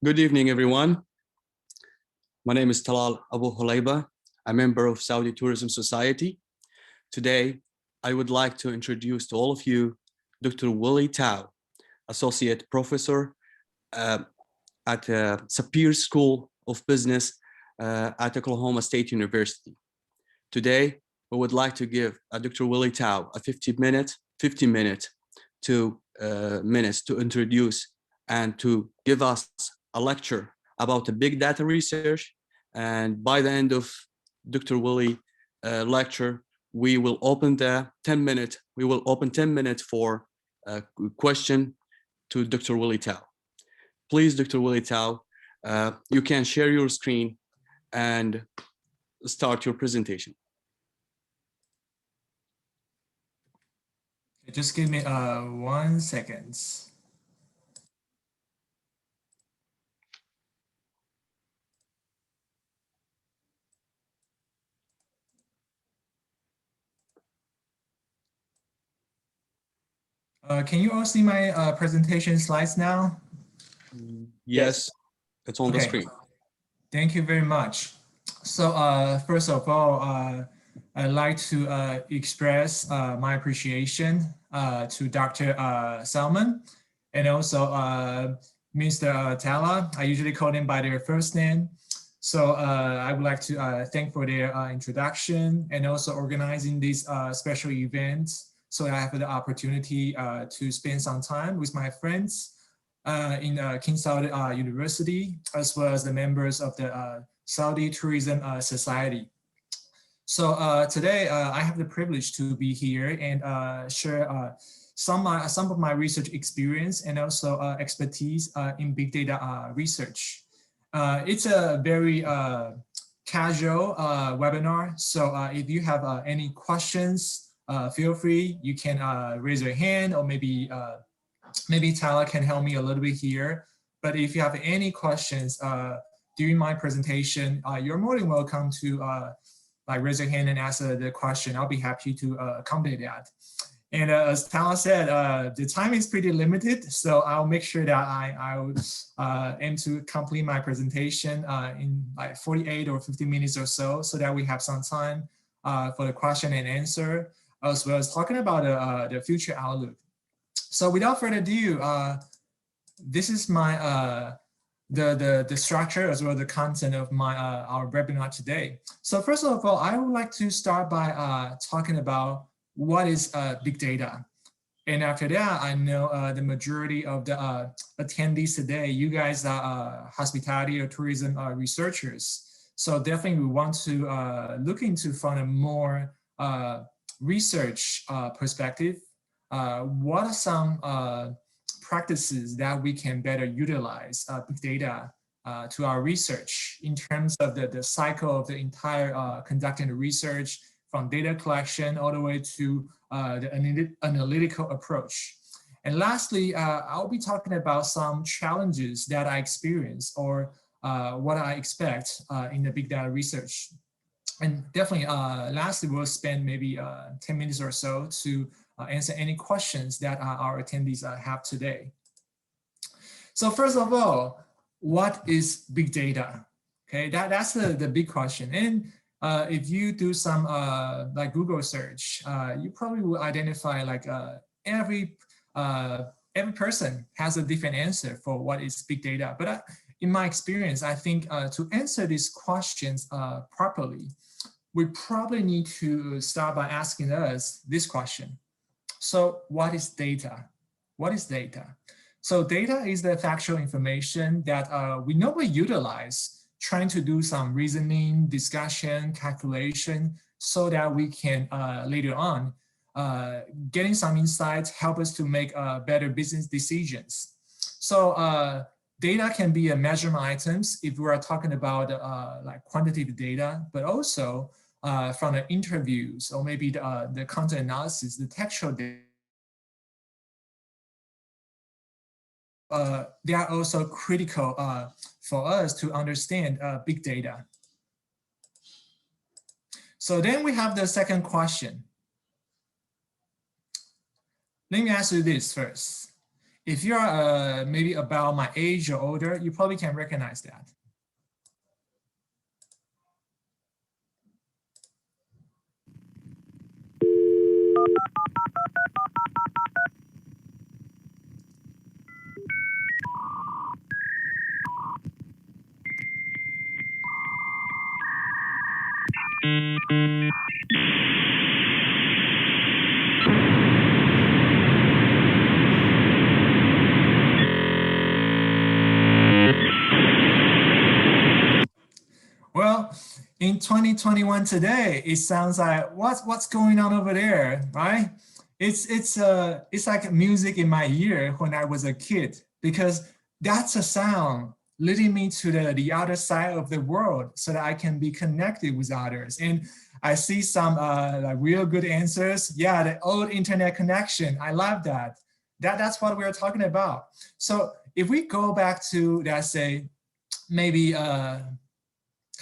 Good evening, everyone. My name is Talal Abu Hulayba, a member of Saudi Tourism Society. Today, I would like to introduce to all of you Dr. Willie Tao, Associate Professor at Sapir School of Business at Oklahoma State University. Today, we would like to give Dr. Willie Tao a 50 minutes to introduce and to give us a lecture about the big data research. And by the end of Dr. Willie lecture, we will open 10 minutes for a question to Dr. Willie Tao. Please, Dr. Willie Tao, you can share your screen and start your presentation. Just give me 1 second. Can you all see my presentation slides now? Yes, it's on the screen. Thank you very much. So first of all, I'd like to express my appreciation to Dr. Salman and also Mr. Tala. I usually call them by their first name. So I would like to thank for their introduction and also organizing this special event. So I have the opportunity to spend some time with my friends in King Saud University, as well as the members of the Saudi Tourism Society. So today I have the privilege to be here and share some of my research experience and also expertise in big data research. It's a very casual webinar. So if you have any questions, feel free, you can raise your hand, or maybe Tala can help me a little bit here. But if you have any questions during my presentation, you're more than welcome to raise your hand and ask the question. I'll be happy to accommodate that. And as Tala said, the time is pretty limited, so I'll make sure that I aim to complete my presentation in like 48 or 50 minutes or so that we have some time for the question and answer, as well as talking about the future outlook. So without further ado, this is my the structure as well as the content of my our webinar today. So first of all, I would like to start by talking about what is big data. And after that, I know the majority of the attendees today, you guys are hospitality or tourism researchers. So definitely we want to look into from a more research perspective. What are some practices that we can better utilize big data to our research in terms of the cycle of the entire conducting the research, from data collection all the way to the analytical approach. And lastly, I'll be talking about some challenges that I experience or what I expect in the big data research. And definitely, lastly, we'll spend maybe 10 minutes or so to answer any questions that our attendees have today. So first of all, what is big data? Okay, that's the big question. And if you do some like Google search, you probably will identify like every person has a different answer for what is big data. But in my experience, I think to answer these questions properly, we probably need to start by asking us this question. So what is data? What is data? So data is the factual information that we normally utilize trying to do some reasoning, discussion, calculation, so that we can later on getting some insights, help us to make better business decisions. So data can be a measurement items if we are talking about like quantitative data, but also from the interviews or maybe the content analysis, the textual data. They are also critical for us to understand big data. So then we have the second question. let me ask you this first. If you're maybe about my age or older, you probably can recognize that. Well, in 2021 today, it sounds like what's going on over there, right? It's like music in my ear when I was a kid, because that's a sound leading me to the other side of the world so that I can be connected with others. And I see some like real good answers. Yeah, the old internet connection. I love that. That's what we're talking about. So if we go back to, let's say, maybe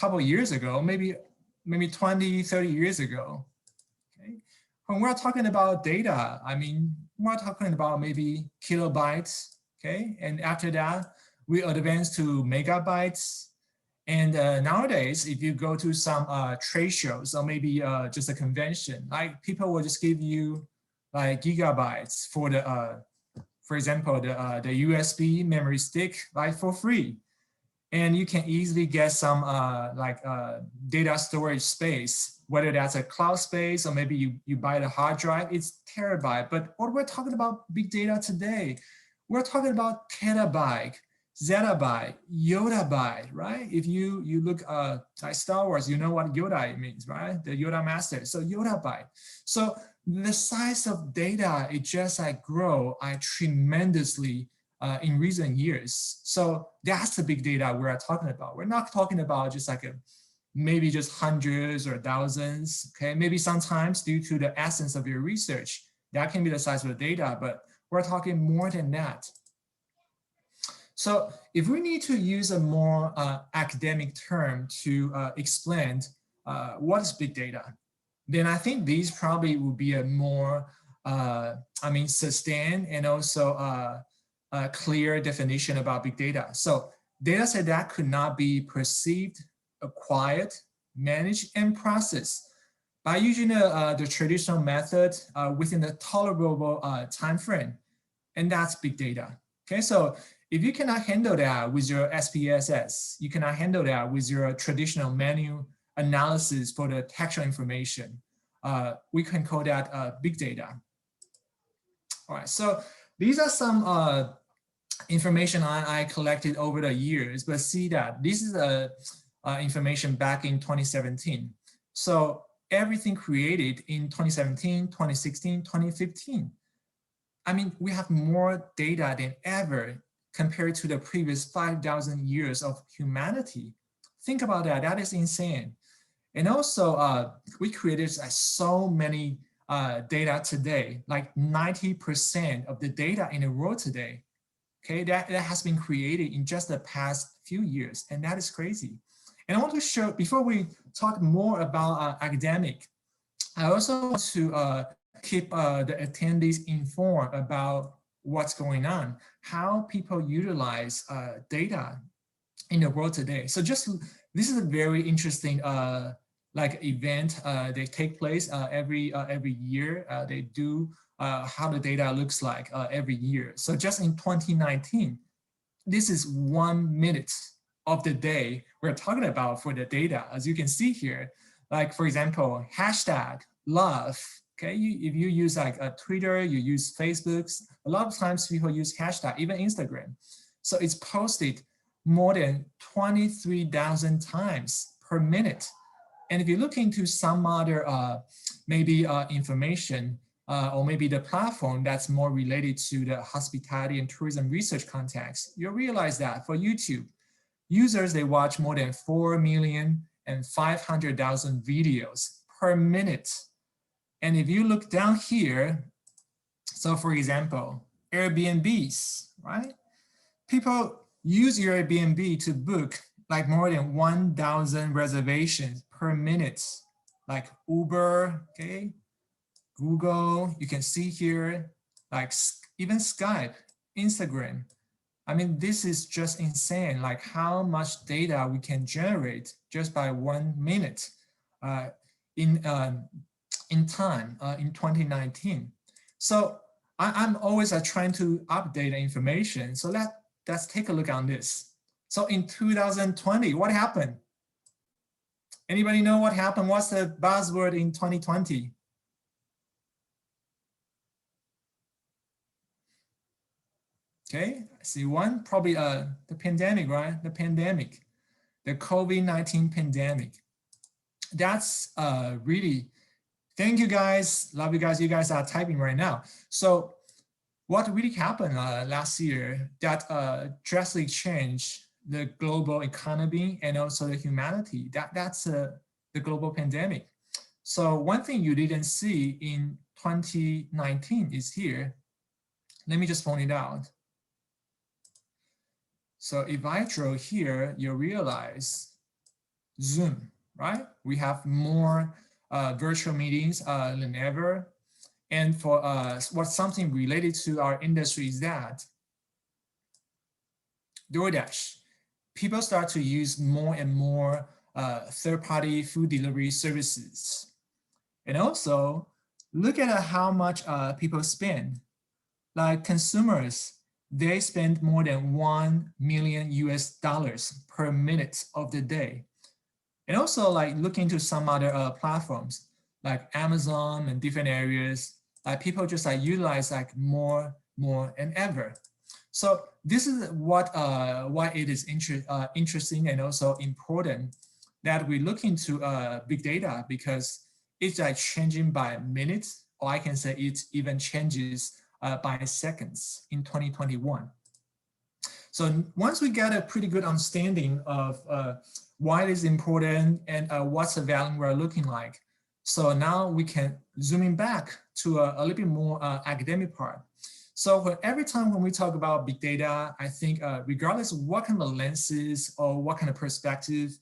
couple of years ago, maybe 20, 30 years ago, okay? When we're talking about data, I mean, we're talking about maybe kilobytes, okay? And after that, we advance to megabytes. And nowadays, if you go to some trade shows or maybe just a convention, like people will just give you like gigabytes for the, for example, the USB memory stick, like for free. And you can easily get some data storage space, whether that's a cloud space or maybe you buy the hard drive, it's terabyte. But what we're talking about big data today, we're talking about terabyte, zettabyte, yottabyte, right? If you look like Star Wars, you know what Yoda means, right? The Yoda master, so yottabyte. So the size of data, it just like grow tremendously in recent years. So that's the big data we're talking about. We're not talking about just like maybe just hundreds or thousands, okay? Maybe sometimes due to the essence of your research, that can be the size of the data, but we're talking more than that. So if we need to use a more academic term to explain what is big data, then I think these probably would be a more, sustained and also a clear definition about big data. So data set that could not be perceived, acquired, managed, and processed by using the traditional method within a tolerable time frame. And that's big data. Okay, so if you cannot handle that with your SPSS, you cannot handle that with your traditional manual analysis for the textual information, we can call that big data. All right, so these are some information I collected over the years, but see that this is information back in 2017. So everything created in 2017, 2016, 2015. I mean, we have more data than ever compared to the previous 5,000 years of humanity. Think about that, that is insane. And also we created so many data today, like 90% of the data in the world today, okay, that has been created in just the past few years, and that is crazy. And I want to show, before we talk more about academic, I also want to keep the attendees informed about what's going on, how people utilize data in the world today. So just, this is a very interesting like event. They take place every year. They do how the data looks like every year. So just in 2019, this is 1 minute of the day we're talking about for the data. As you can see here, like for example, hashtag love. Okay, if you use like a Twitter, you use Facebook, a lot of times people use hashtag, even Instagram. So it's posted more than 23,000 times per minute. And if you look into some other maybe information or maybe the platform that's more related to the hospitality and tourism research context, you'll realize that for YouTube, users, they watch more than 4,500,000 videos per minute. And if you look down here, so for example, Airbnbs, right? People use your Airbnb to book like more than 1,000 reservations per minute, like Uber, okay? Google, you can see here, like even Skype, Instagram. I mean, this is just insane, like how much data we can generate just by 1 minute in time in 2019. So I'm always trying to update the information. So let's take a look on this. So in 2020, what happened? Anybody know what happened? What's the buzzword in 2020? Okay, I see one, probably the pandemic, right? The pandemic, the COVID-19 pandemic. That's really, thank you guys, love you guys are typing right now. So what really happened last year that drastically changed the global economy and also the humanity, that's the global pandemic. So one thing you didn't see in 2019 is here. Let me just point it out. So if I draw here, you'll realize Zoom, right? We have more virtual meetings than ever. And for what's something related to our industry is that DoorDash, people start to use more and more third-party food delivery services. And also look at how much people spend. Like consumers, they spend more than $1 million per minute of the day. And also like look into some other platforms like Amazon and different areas, like people just like utilize like more than ever. So this is what why it is interesting and also important that we look into big data, because it's like changing by minutes, or I can say it even changes by seconds in 2021. So once we get a pretty good understanding of why it is important and what's the value we're looking like, so now we can zoom in back to a little bit more academic part. So every time when we talk about big data, I think regardless of what kind of lenses or what kind of perspective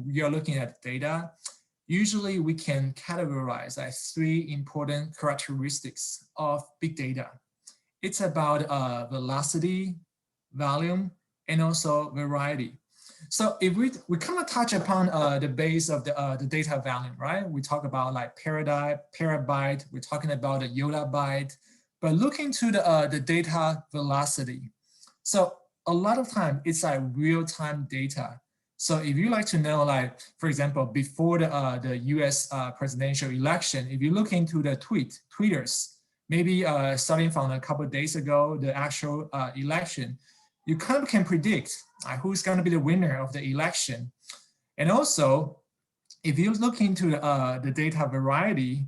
you're looking at data, usually we can categorize like 3 important characteristics of big data. It's about velocity, volume, and also variety. So if we kind of touch upon the base of the data volume, right? We talk about like terabyte, we're talking about a yottabyte, but look into the data velocity. So a lot of time it's like real-time data. So if you like to know, like, for example, before the US presidential election, if you look into the tweeters, maybe starting from a couple of days ago, the actual election, you kind of can predict who's going to be the winner of the election. And also, if you look into the data variety,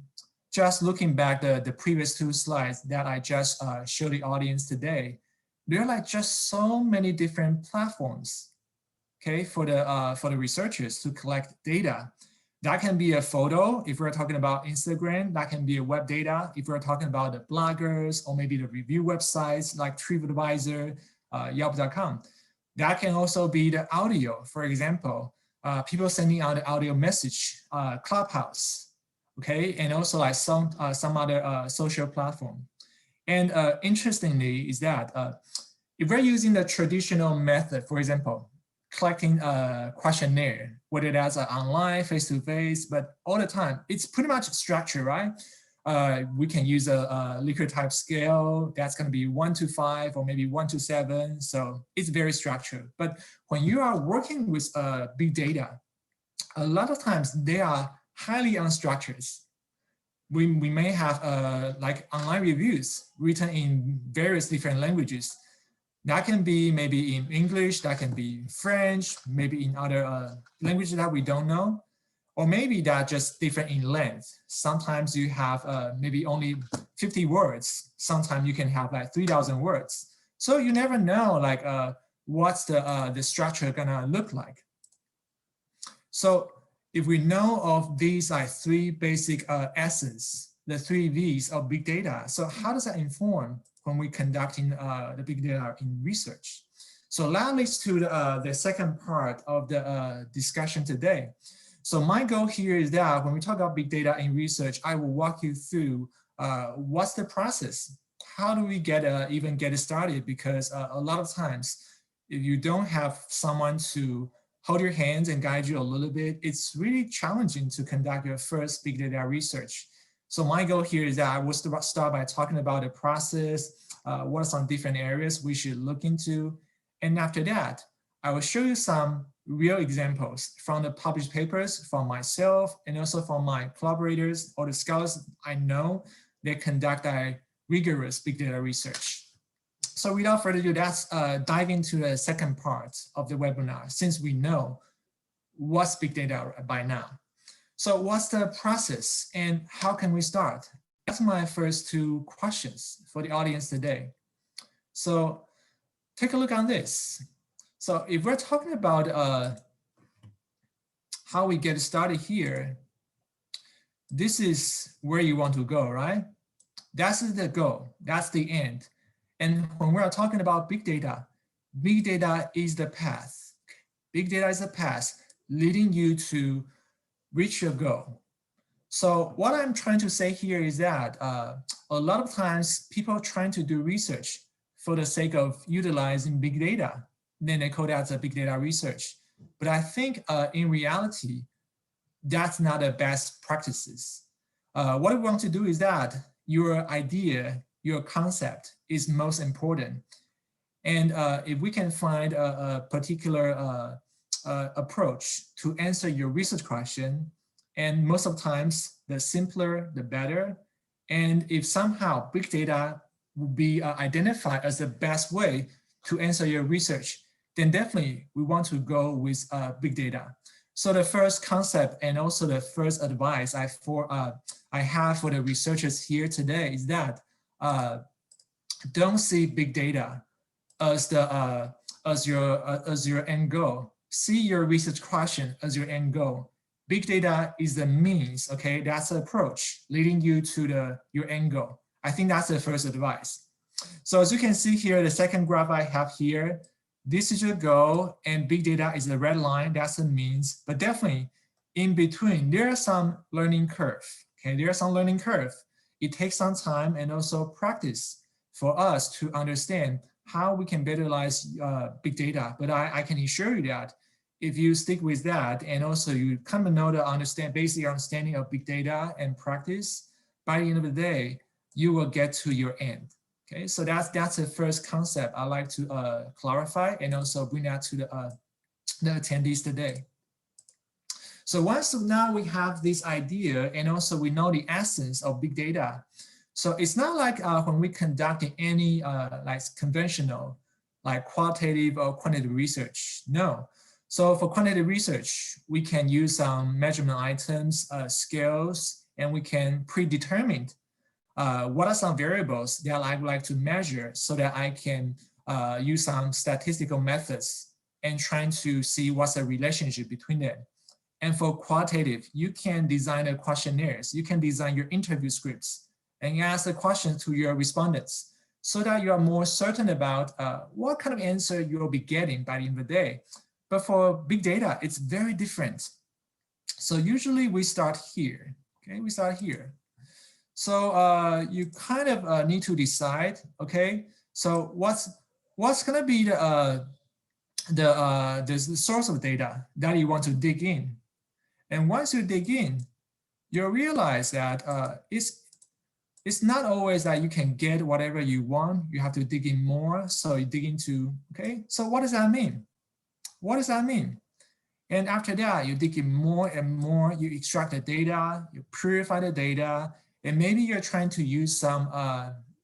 just looking back the previous 2 slides that I just showed the audience today, there are like just so many different platforms, okay, for the researchers to collect data. That can be a photo if we're talking about Instagram. That can be a web data if we're talking about the bloggers or maybe the review websites like TripAdvisor, Yelp.com. That can also be the audio. For example, people sending out the audio message, Clubhouse, okay, and also like some other social platform. And interestingly is that if we're using the traditional method, for example, collecting a questionnaire, whether that's online, face-to-face, but all the time, it's pretty much structured, right? We can use a Likert type scale. That's going to be 1 to 5 or maybe 1 to 7. So it's very structured. But when you are working with big data, a lot of times they are highly unstructured. We may have like online reviews written in various different languages. That can be maybe in English, that can be French, maybe in other languages that we don't know. Or maybe that just different in length. Sometimes you have maybe only 50 words. Sometimes you can have like 3,000 words. So you never know like what's the structure gonna look like. So if we know of these like 3 basic essence, the 3 V's of big data, so how does that inform when we're conducting the big data in research? So that leads to the second part of the discussion today. So my goal here is that when we talk about big data in research, I will walk you through what's the process. how do we even get started? Because a lot of times, if you don't have someone to hold your hands and guide you a little bit, it's really challenging to conduct your first big data research. So my goal here is that I will start by talking about the process, what are some different areas we should look into. And after that, I will show you some real examples from the published papers from myself and also from my collaborators or the scholars I know that conduct a rigorous big data research. So without further ado, let's dive into the second part of the webinar, since we know what's big data by now. So what's the process and how can we start? That's my first two questions for the audience today. So take a look on this. So if we're talking about how we get started here, this is where you want to go, right? That's the goal, that's the end. And when we're talking about big data is the path. Big data is the path leading you to reach your goal. So what I'm trying to say here is that a lot of times people are trying to do research for the sake of utilizing big data. Then they call that a big data research. But I think in reality, that's not the best practices. What we want to do is that your idea, your concept is most important. And if we can find a particular approach to answer your research question, and most of the times, the simpler, the better. And if somehow big data will be identified as the best way to answer your research, then definitely we want to go with big data. So the first concept and also the first advice I have for the researchers here today is that don't see big data as your end goal. See your research question as your end goal. Big data is the means, okay? That's the approach leading you to your end goal. I think that's the first advice. So as you can see here, the second graph I have here, this is your goal and big data is the red line, that's the means, but definitely in between, there are some learning curve, okay? There are some learning curve. It takes some time and also practice for us to understand how we can better utilize big data. But I can assure you that if you stick with that and also you come to know the basic understanding of big data and practice, by the end of the day, you will get to your end. Okay, so that's the first concept I like to clarify and also bring that to the attendees today. So once now we have this idea and also we know the essence of big data. So it's not like when we conduct any like conventional, like qualitative or quantitative research. No. So for quantitative research, we can use some measurement items, scales, and we can predetermine what are some variables that I would like to measure so that I can use some statistical methods and trying to see what's the relationship between them. And for qualitative, you can design the questionnaires, you can design your interview scripts and ask the questions to your respondents so that you are more certain about what kind of answer you'll be getting by the end of the day. But for big data, it's very different. So usually we start here, okay? We start here. So you kind of need to decide, okay? So what's gonna be the source of data that you want to dig in? And once you dig in, you'll realize that it's not always that you can get whatever you want. You have to dig in more. So you dig into, okay? So what does that mean? What does that mean? And after that, you dig in more and more, you extract the data, you purify the data, and maybe you're trying to use some,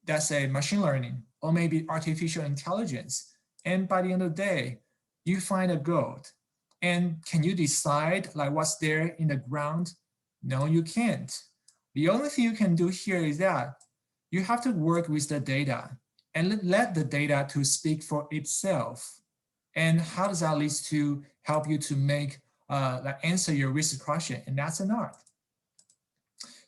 let's say machine learning, or maybe artificial intelligence. And by the end of the day, you find a gold. And can you decide like what's there in the ground? No, you can't. The only thing you can do here is that you have to work with the data and let the data to speak for itself. And how does that lead to help you to make, like answer your research question? And that's an art.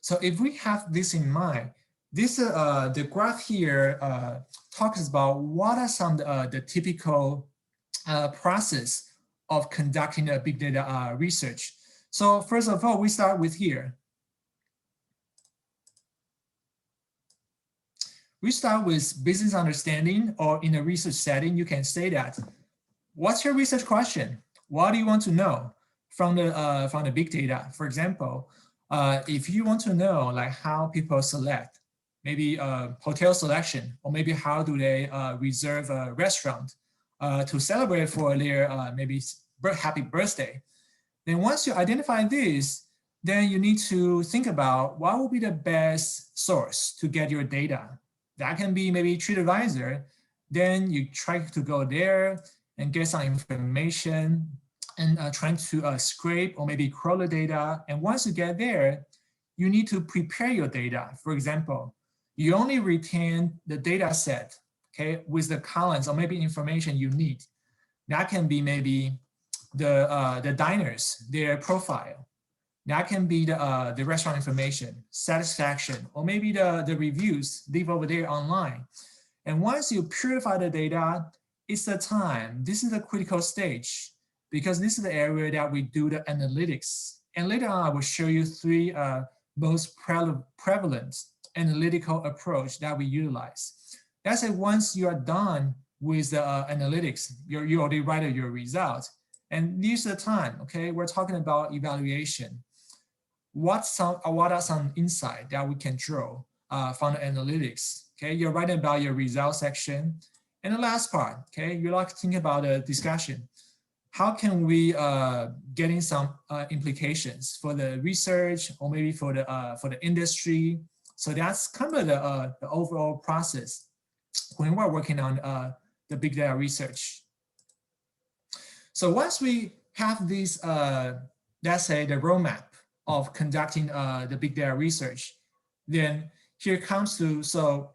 So if we have this in mind, this the graph here talks about what are some the typical process of conducting a big data research. So first of all, we start with here. we start with business understanding, or in a research setting, you can say that, what's your research question? What do you want to know from the big data? For example, if you want to know like how people select, maybe hotel selection, or maybe how do they reserve a restaurant to celebrate for their maybe happy birthday. Then once you identify this, then you need to think about what will be the best source to get your data. That can be maybe TripAdvisor. Then you try to go there and get some information and trying to scrape or maybe crawl the data. And once you get there, you need to prepare your data. For example, you only retain the data set, okay, with the columns or maybe information you need. That can be maybe the diners, their profile. That can be the restaurant information, satisfaction, or maybe the reviews leave over there online. And once you purify the data, it's the time. This is the critical stage, because this is the area that we do the analytics. And later on, I will show you three most prevalent analytical approach that we utilize. That's it. Once you are done with the analytics, you already write your results. And this is the time, okay? We're talking about evaluation. What are some insights that we can draw from the analytics? Okay, you're writing about your results section. And the last part, okay, you like to think about the discussion. How can we get in some implications for the research or maybe for the industry? So that's kind of the overall process when we're working on the big data research. So once we have this, let's say the roadmap of conducting the big data research, then here comes to, so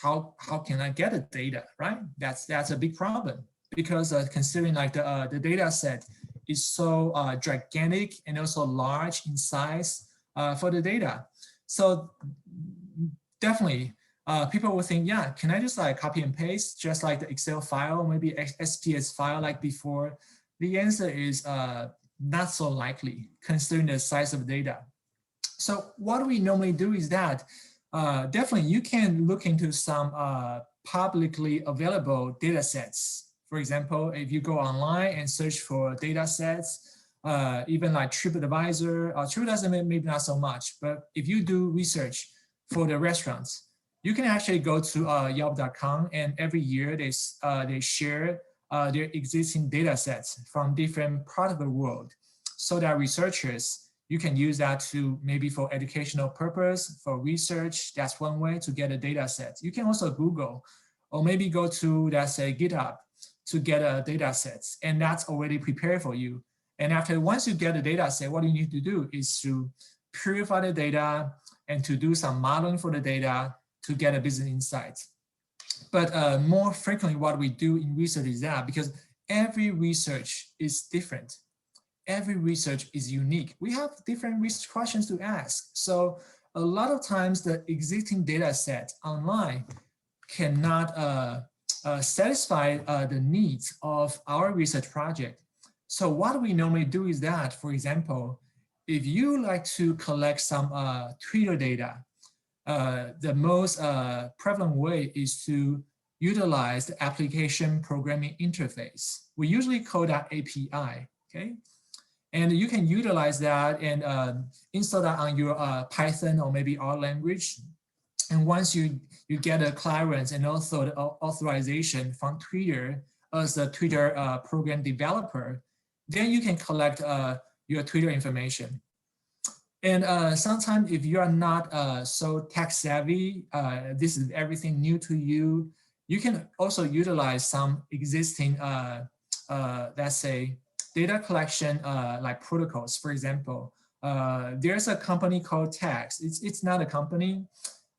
how can I get the data, right? That's a big problem, because considering like the data set is so gigantic and also large in size for the data. So definitely people will think, yeah, can I just like copy and paste just like the Excel file, maybe SPS file like before? The answer is not so likely considering the size of data. So what we normally do is that definitely you can look into some publicly available data sets. For example, if you go online and search for data sets, even like TripAdvisor, TripAdvisor maybe not so much, but if you do research for the restaurants, you can actually go to Yelp.com, and every year they share their existing data sets from different parts of the world, so that researchers, you can use that to maybe for educational purpose, for research. That's one way to get a data set. You can also Google, or maybe go to, let's say, GitHub to get a data set, and that's already prepared for you. And once you get a data set, what you need to do is to purify the data and to do some modeling for the data to get a business insight. But more frequently, what we do in research is that, because every research is different, every research is unique. We have different research questions to ask. So a lot of times the existing data set online cannot satisfy the needs of our research project. So what we normally do is that, for example, if you like to collect some Twitter data, the most prevalent way is to utilize the application programming interface. We usually call that API, okay? And you can utilize that and install that on your Python or maybe R language. And once you get a clearance and also the authorization from Twitter as a Twitter program developer, then you can collect your Twitter information. And sometimes if you are not so tech savvy, this is everything new to you, you can also utilize some existing, let's say, data collection like protocols. For example, there's a company called Tags. It's not a company.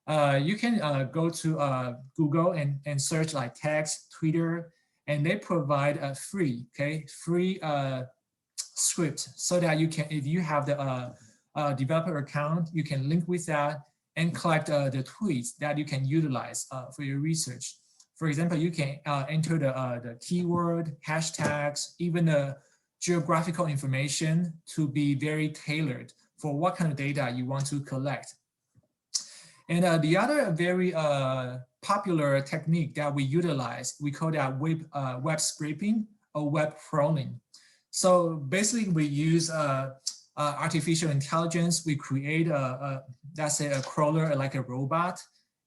You can go to Google and search like Tags, Twitter, and they provide a free script, so that you can, if you have the developer account, you can link with that and collect the tweets that you can utilize for your research. For example, you can enter the keyword, hashtags, even the geographical information to be very tailored for what kind of data you want to collect. And the other very popular technique that we utilize, we call that web scraping or web crawling. So basically we use artificial intelligence. We create let's say a crawler like a robot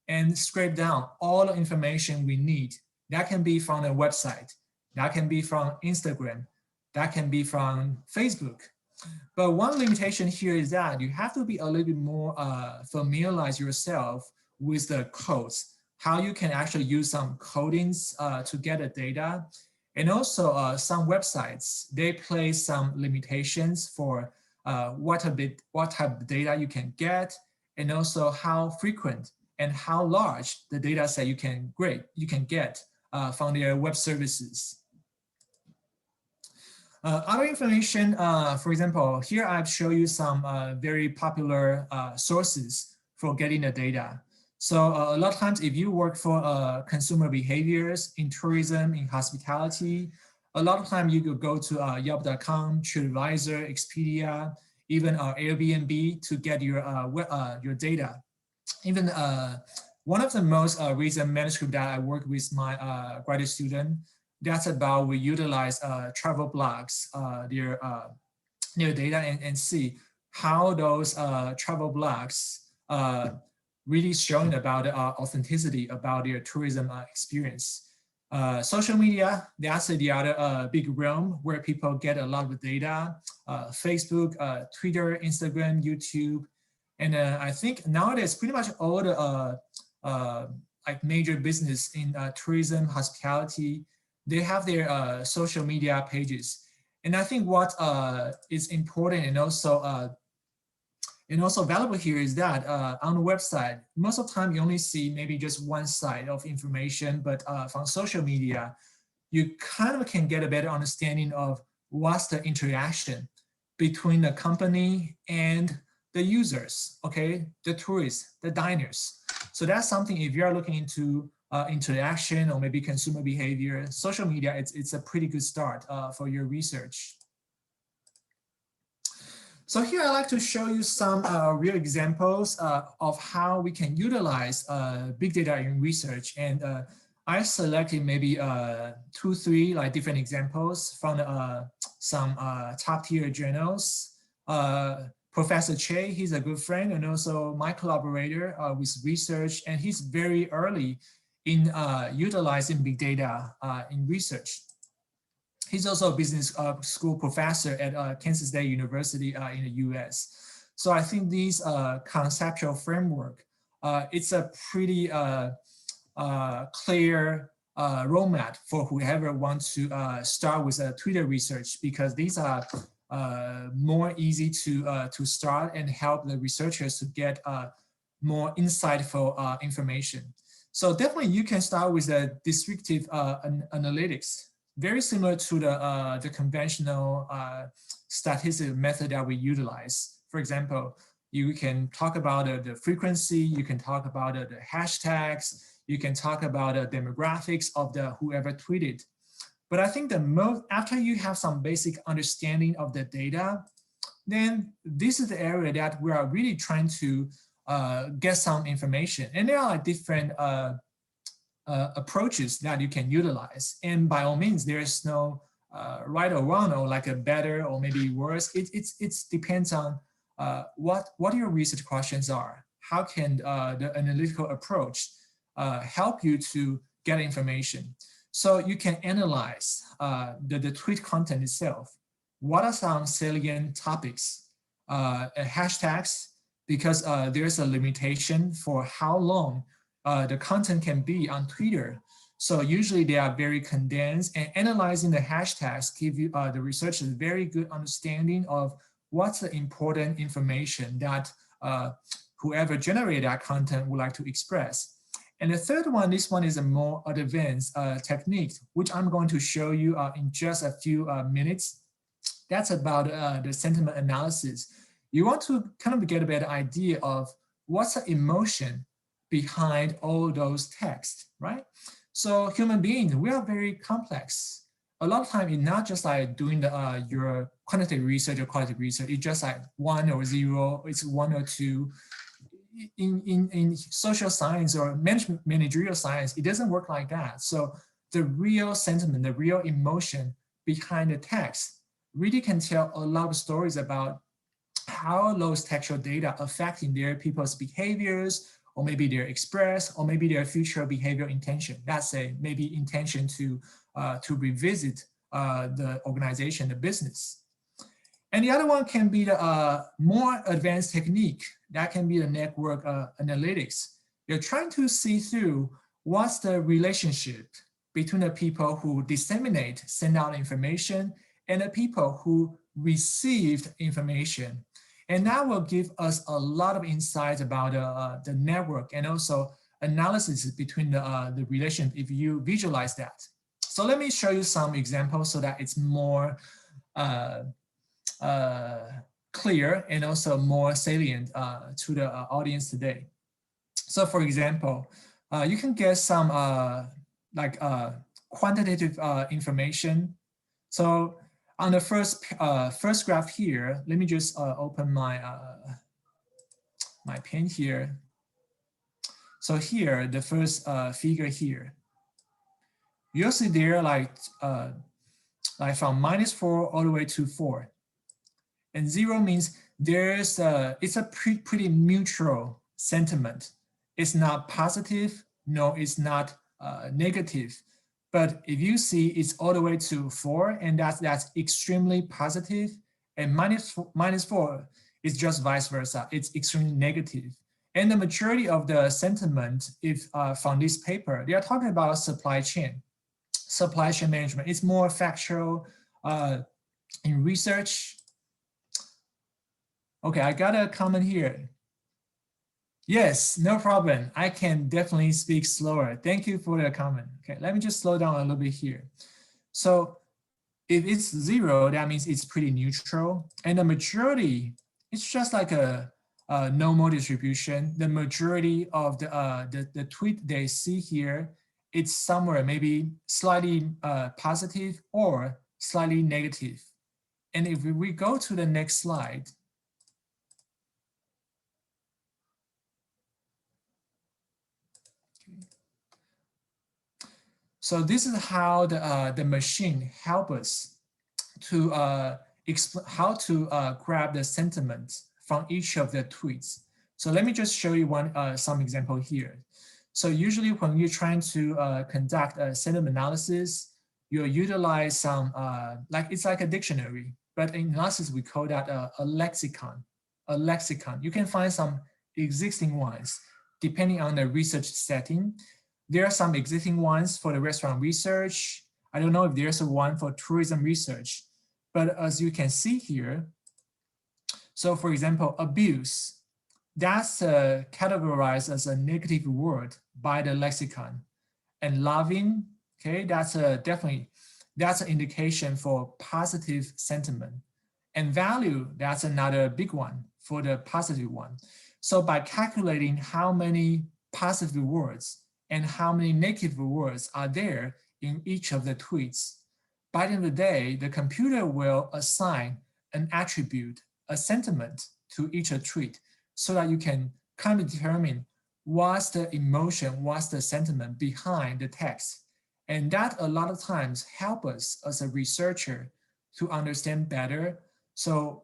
and scrape down all the information we need. That can be from a website, that can be from Instagram, that can be from Facebook. But one limitation here is that you have to be a little bit more familiarize yourself with the codes, how you can actually use some codings to get the data. And also some websites, they place some limitations for what type of data you can get, and also how frequent and how large the data set you can get from their web services. Other information, for example, here I've shown you some very popular sources for getting the data. So a lot of times if you work for consumer behaviors in tourism, in hospitality, a lot of time you could go to Yelp.com, TripAdvisor, Expedia, even Airbnb to get your data. Even one of the most recent manuscript that I work with my graduate student, that's about we utilize travel blogs, their data and see how those travel blogs really showing about the authenticity about their tourism experience. Social media, that's the other big realm where people get a lot of data. Facebook, Twitter, Instagram, YouTube. And I think nowadays pretty much all the like major business in tourism, hospitality, they have their social media pages. And I think what is important and also valuable here is that on the website, most of the time you only see maybe just one side of information, but from social media, you kind of can get a better understanding of what's the interaction between the company and the users, okay, the tourists, the diners. So that's something if you're looking into interaction or maybe consumer behavior, social media, it's a pretty good start for your research. So here I'd like to show you some real examples of how we can utilize big data in research. And I selected maybe 2-3 like different examples from some top tier journals. Professor Che, he's a good friend and also my collaborator with research, and he's very early in utilizing big data in research. He's also a business school professor at Kansas State University in the US. So I think these conceptual framework, it's a pretty clear roadmap for whoever wants to start with Twitter research, because these are more easy to start and help the researchers to get more insightful information. So definitely you can start with the descriptive analytics, very similar to the conventional statistical method that we utilize. For example, you can talk about the frequency, you can talk about the hashtags, you can talk about the demographics of the whoever tweeted. But I think the most, after you have some basic understanding of the data, then this is the area that we are really trying to get some information. And there are different approaches that you can utilize. And by all means, there is no right or wrong or like a better or maybe worse. It depends on what your research questions are. How can the analytical approach help you to get information? So you can analyze the tweet content itself. What are some salient topics? Hashtags, because there's a limitation for how long the content can be on Twitter. So usually they are very condensed, and analyzing the hashtags give you the researchers very good understanding of what's the important information that whoever generated that content would like to express. And the third one, this one is a more advanced technique, which I'm going to show you in just a few minutes. That's about the sentiment analysis. You want to kind of get a better idea of what's the emotion behind all those texts, right? So human beings, we are very complex. A lot of time it's not just like doing your quantitative research or qualitative research. It's just like 1 or 0, it's 1 or 2. in social science or managerial science, it doesn't work like that. So the real sentiment, the real emotion behind the text really can tell a lot of stories about how those textual data affecting their people's behaviors, or maybe their express, or maybe their future behavioral intention. That's a maybe intention to revisit the organization, the business. And the other one can be the more advanced technique. That can be the network analytics. You're trying to see through what's the relationship between the people who disseminate, send out information, and the people who received information. And that will give us a lot of insight about the network and also analysis between the relation if you visualize that. So let me show you some examples so that it's more clear and also more salient to the audience today. So for example, you can get some quantitative information. So on the first graph here, let me just open my my pen here. So here, the first figure here, you'll see there like from -4 all the way to 4, and 0 means there's it's a pretty neutral sentiment. It's not positive, no, it's not negative. But if you see it's all the way to 4, and that's extremely positive, and -4 is just vice versa. It's extremely negative. And the majority of the sentiment, if from this paper, they are talking about supply chain management. It's more factual in research. Okay, I got a comment here. Yes, no problem. I can definitely speak slower. Thank you for the comment. Okay, let me just slow down a little bit here. So if it's 0, that means it's pretty neutral. And the majority, it's just like a normal distribution. The majority of the tweet they see here, it's somewhere maybe slightly positive or slightly negative. And if we go to the next slide, so this is how the machine help us to how to grab the sentiment from each of the tweets. So let me just show you some example here. So usually when you're trying to conduct a sentiment analysis, you'll utilize some, it's like a dictionary, but in analysis we call that a lexicon. A lexicon. You can find some existing ones depending on the research setting. There are some existing ones for the restaurant research. I don't know if there's a one for tourism research, but as you can see here, so for example, abuse, that's categorized as a negative word by the lexicon. And loving, okay, that's that's an indication for positive sentiment. And value, that's another big one for the positive one. So by calculating how many positive words and how many negative words are there in each of the tweets, by the end of the day, the computer will assign an attribute, a sentiment to each tweet so that you can kind of determine what's the emotion, what's the sentiment behind the text. And that a lot of times help us as a researcher to understand better. So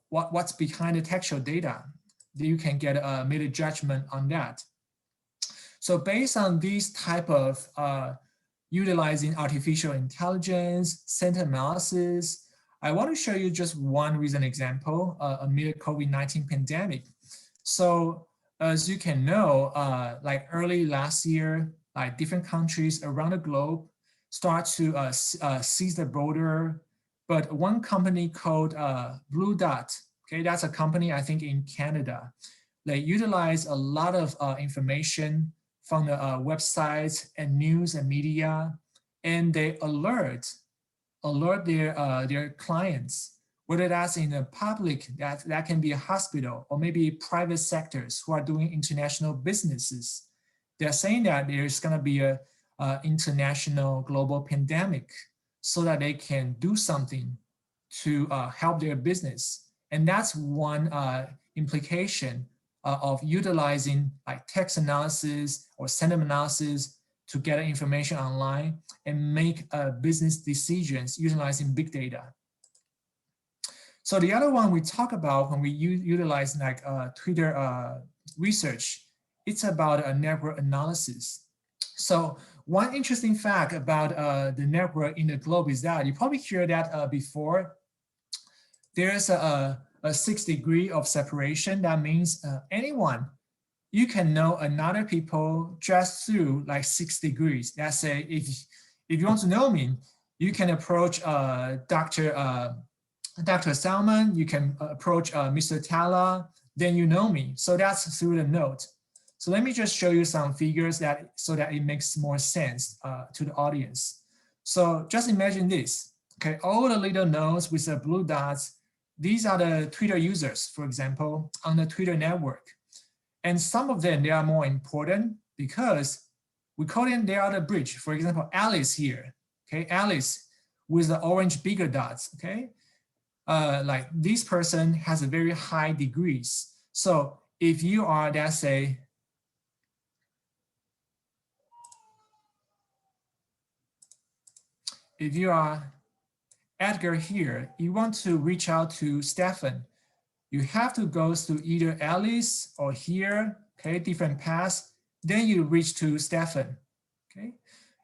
what's behind the textual data, you can get made a judgment on that. So based on these type of utilizing artificial intelligence, sentiment analysis, I want to show you just one recent example amid COVID-19 pandemic. So as you can know, like early last year, like different countries around the globe start to seize the border. But one company called Blue Dot, okay, that's a company I think in Canada. They utilize a lot of information from the websites and news and media, and they alert their clients, whether that's in the public, that can be a hospital or maybe private sectors who are doing international businesses. They're saying that there's going to be a international global pandemic so that they can do something to help their business. And that's one implication of utilizing like text analysis or sentiment analysis to gather information online and make business decisions utilizing big data. So the other one we talk about when we utilize like Twitter research, it's about a network analysis. So one interesting fact about the network in the globe is that you probably heard that before. There's a 6 degrees of separation. That means anyone, you can know another people just through like 6 degrees. Let's say if you want to know me, you can approach Dr. Salmon, you can approach Mr. Tala, then you know me. So that's through the note. So let me just show you some figures so that it makes more sense to the audience. So just imagine this, okay? All the little nodes with the blue dots, these are the Twitter users, for example, on the Twitter network. And some of them, they are more important because we call them, they are the bridge. For example, Alice here, okay? Alice with the orange bigger dots, okay? Like this person has a very high degrees. So if you are, let's say, if you are Edgar here, you want to reach out to Stefan, you have to go through either Alice or here, okay, different paths, then you reach to Stefan, okay?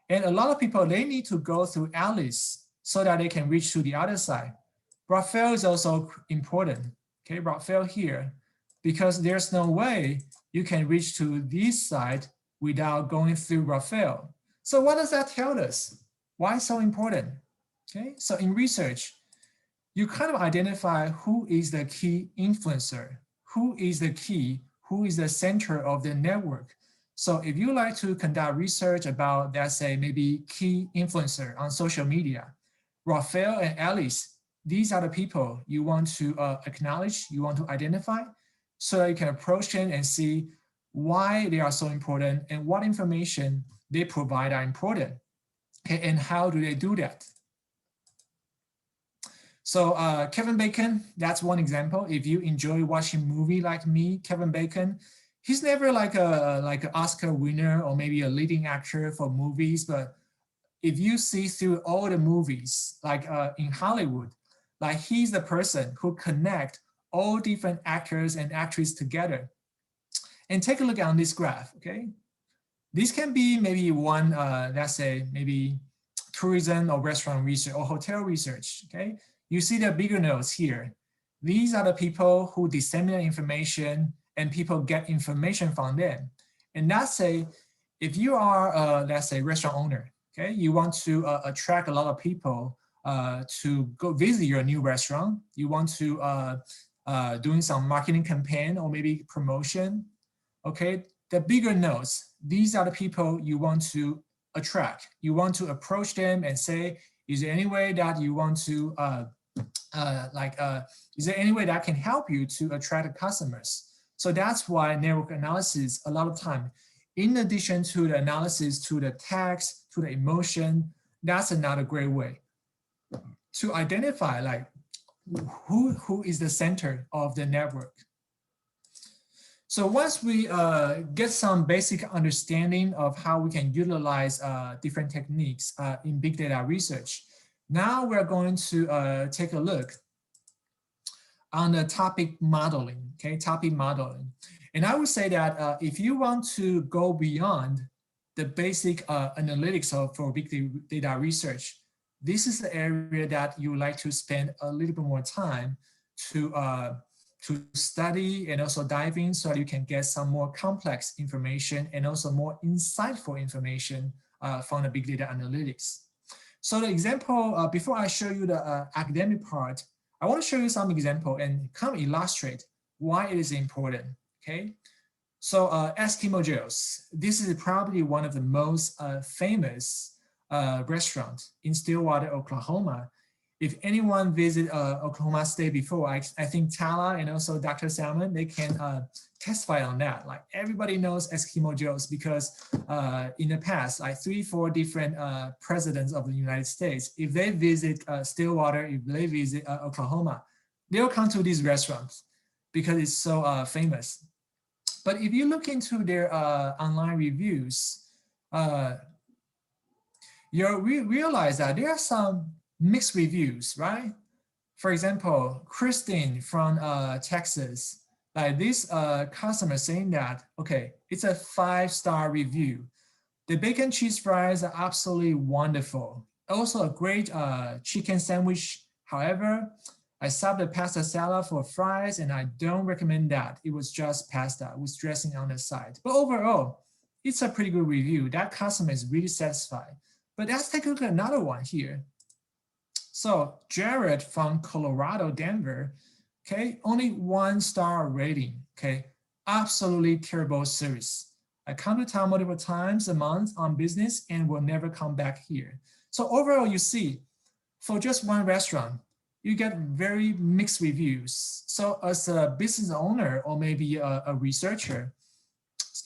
And a lot of people, they need to go through Alice so that they can reach to the other side. Raphael is also important, okay, Raphael here, because there's no way you can reach to this side without going through Raphael. So what does that tell us? Why so important? Okay, so in research, you kind of identify who is the key influencer, who is the key, who is the center of the network. So if you like to conduct research about, let's say, maybe key influencer on social media, Raphael and Alice, these are the people you want to acknowledge, you want to identify, so that you can approach them and see why they are so important and what information they provide are important. Okay, and how do they do that? So Kevin Bacon, that's one example. If you enjoy watching movie like me, Kevin Bacon, he's never like an Oscar winner or maybe a leading actor for movies, but if you see through all the movies, like in Hollywood, like he's the person who connect all different actors and actresses together. And take a look on this graph, okay? This can be maybe one, let's say maybe tourism or restaurant research or hotel research, okay? You see the bigger nodes here. These are the people who disseminate information and people get information from them. And let's say, if you are, let's say, restaurant owner, okay? You want to attract a lot of people to go visit your new restaurant. You want to doing some marketing campaign or maybe promotion, okay? The bigger nodes, these are the people you want to attract. You want to approach them and say, is there any way that you want to, is there any way that can help you to attract customers? So that's why network analysis, a lot of time, in addition to the analysis, to the text, to the emotion, that's another great way to identify like who is the center of the network. So once we get some basic understanding of how we can utilize different techniques in big data research, now we're going to take a look on the topic modeling, okay, topic modeling. And I would say that if you want to go beyond the basic analytics for big data research, this is the area that you would like to spend a little bit more time to study and also dive in so that you can get some more complex information and also more insightful information from the big data analytics. So the example, before I show you the academic part, I want to show you some example and kind of illustrate why it is important, okay? So Eskimo Joe's, this is probably one of the most famous restaurants in Stillwater, Oklahoma. If anyone visit Oklahoma State before, I think Tala and also Dr. Salmon, they can testify on that. Like everybody knows Eskimo Joe's because in the past, like 3-4 different presidents of the United States, if they visit Stillwater, if they visit Oklahoma, they'll come to these restaurants because it's so famous. But if you look into their online reviews, you realize that there are some mixed reviews, right? For example, Christine from Texas, like this customer saying that, okay, it's a 5-star review. The bacon cheese fries are absolutely wonderful. Also a great chicken sandwich. However, I subbed the pasta salad for fries and I don't recommend that. It was just pasta with dressing on the side. But overall, it's a pretty good review. That customer is really satisfied. But let's take a look at another one here. So Jared from Colorado, Denver, okay, only 1-star rating, okay, absolutely terrible service. I come to town multiple times a month on business and will never come back here. So overall, you see, for just one restaurant, you get very mixed reviews. So as a business owner or maybe a researcher,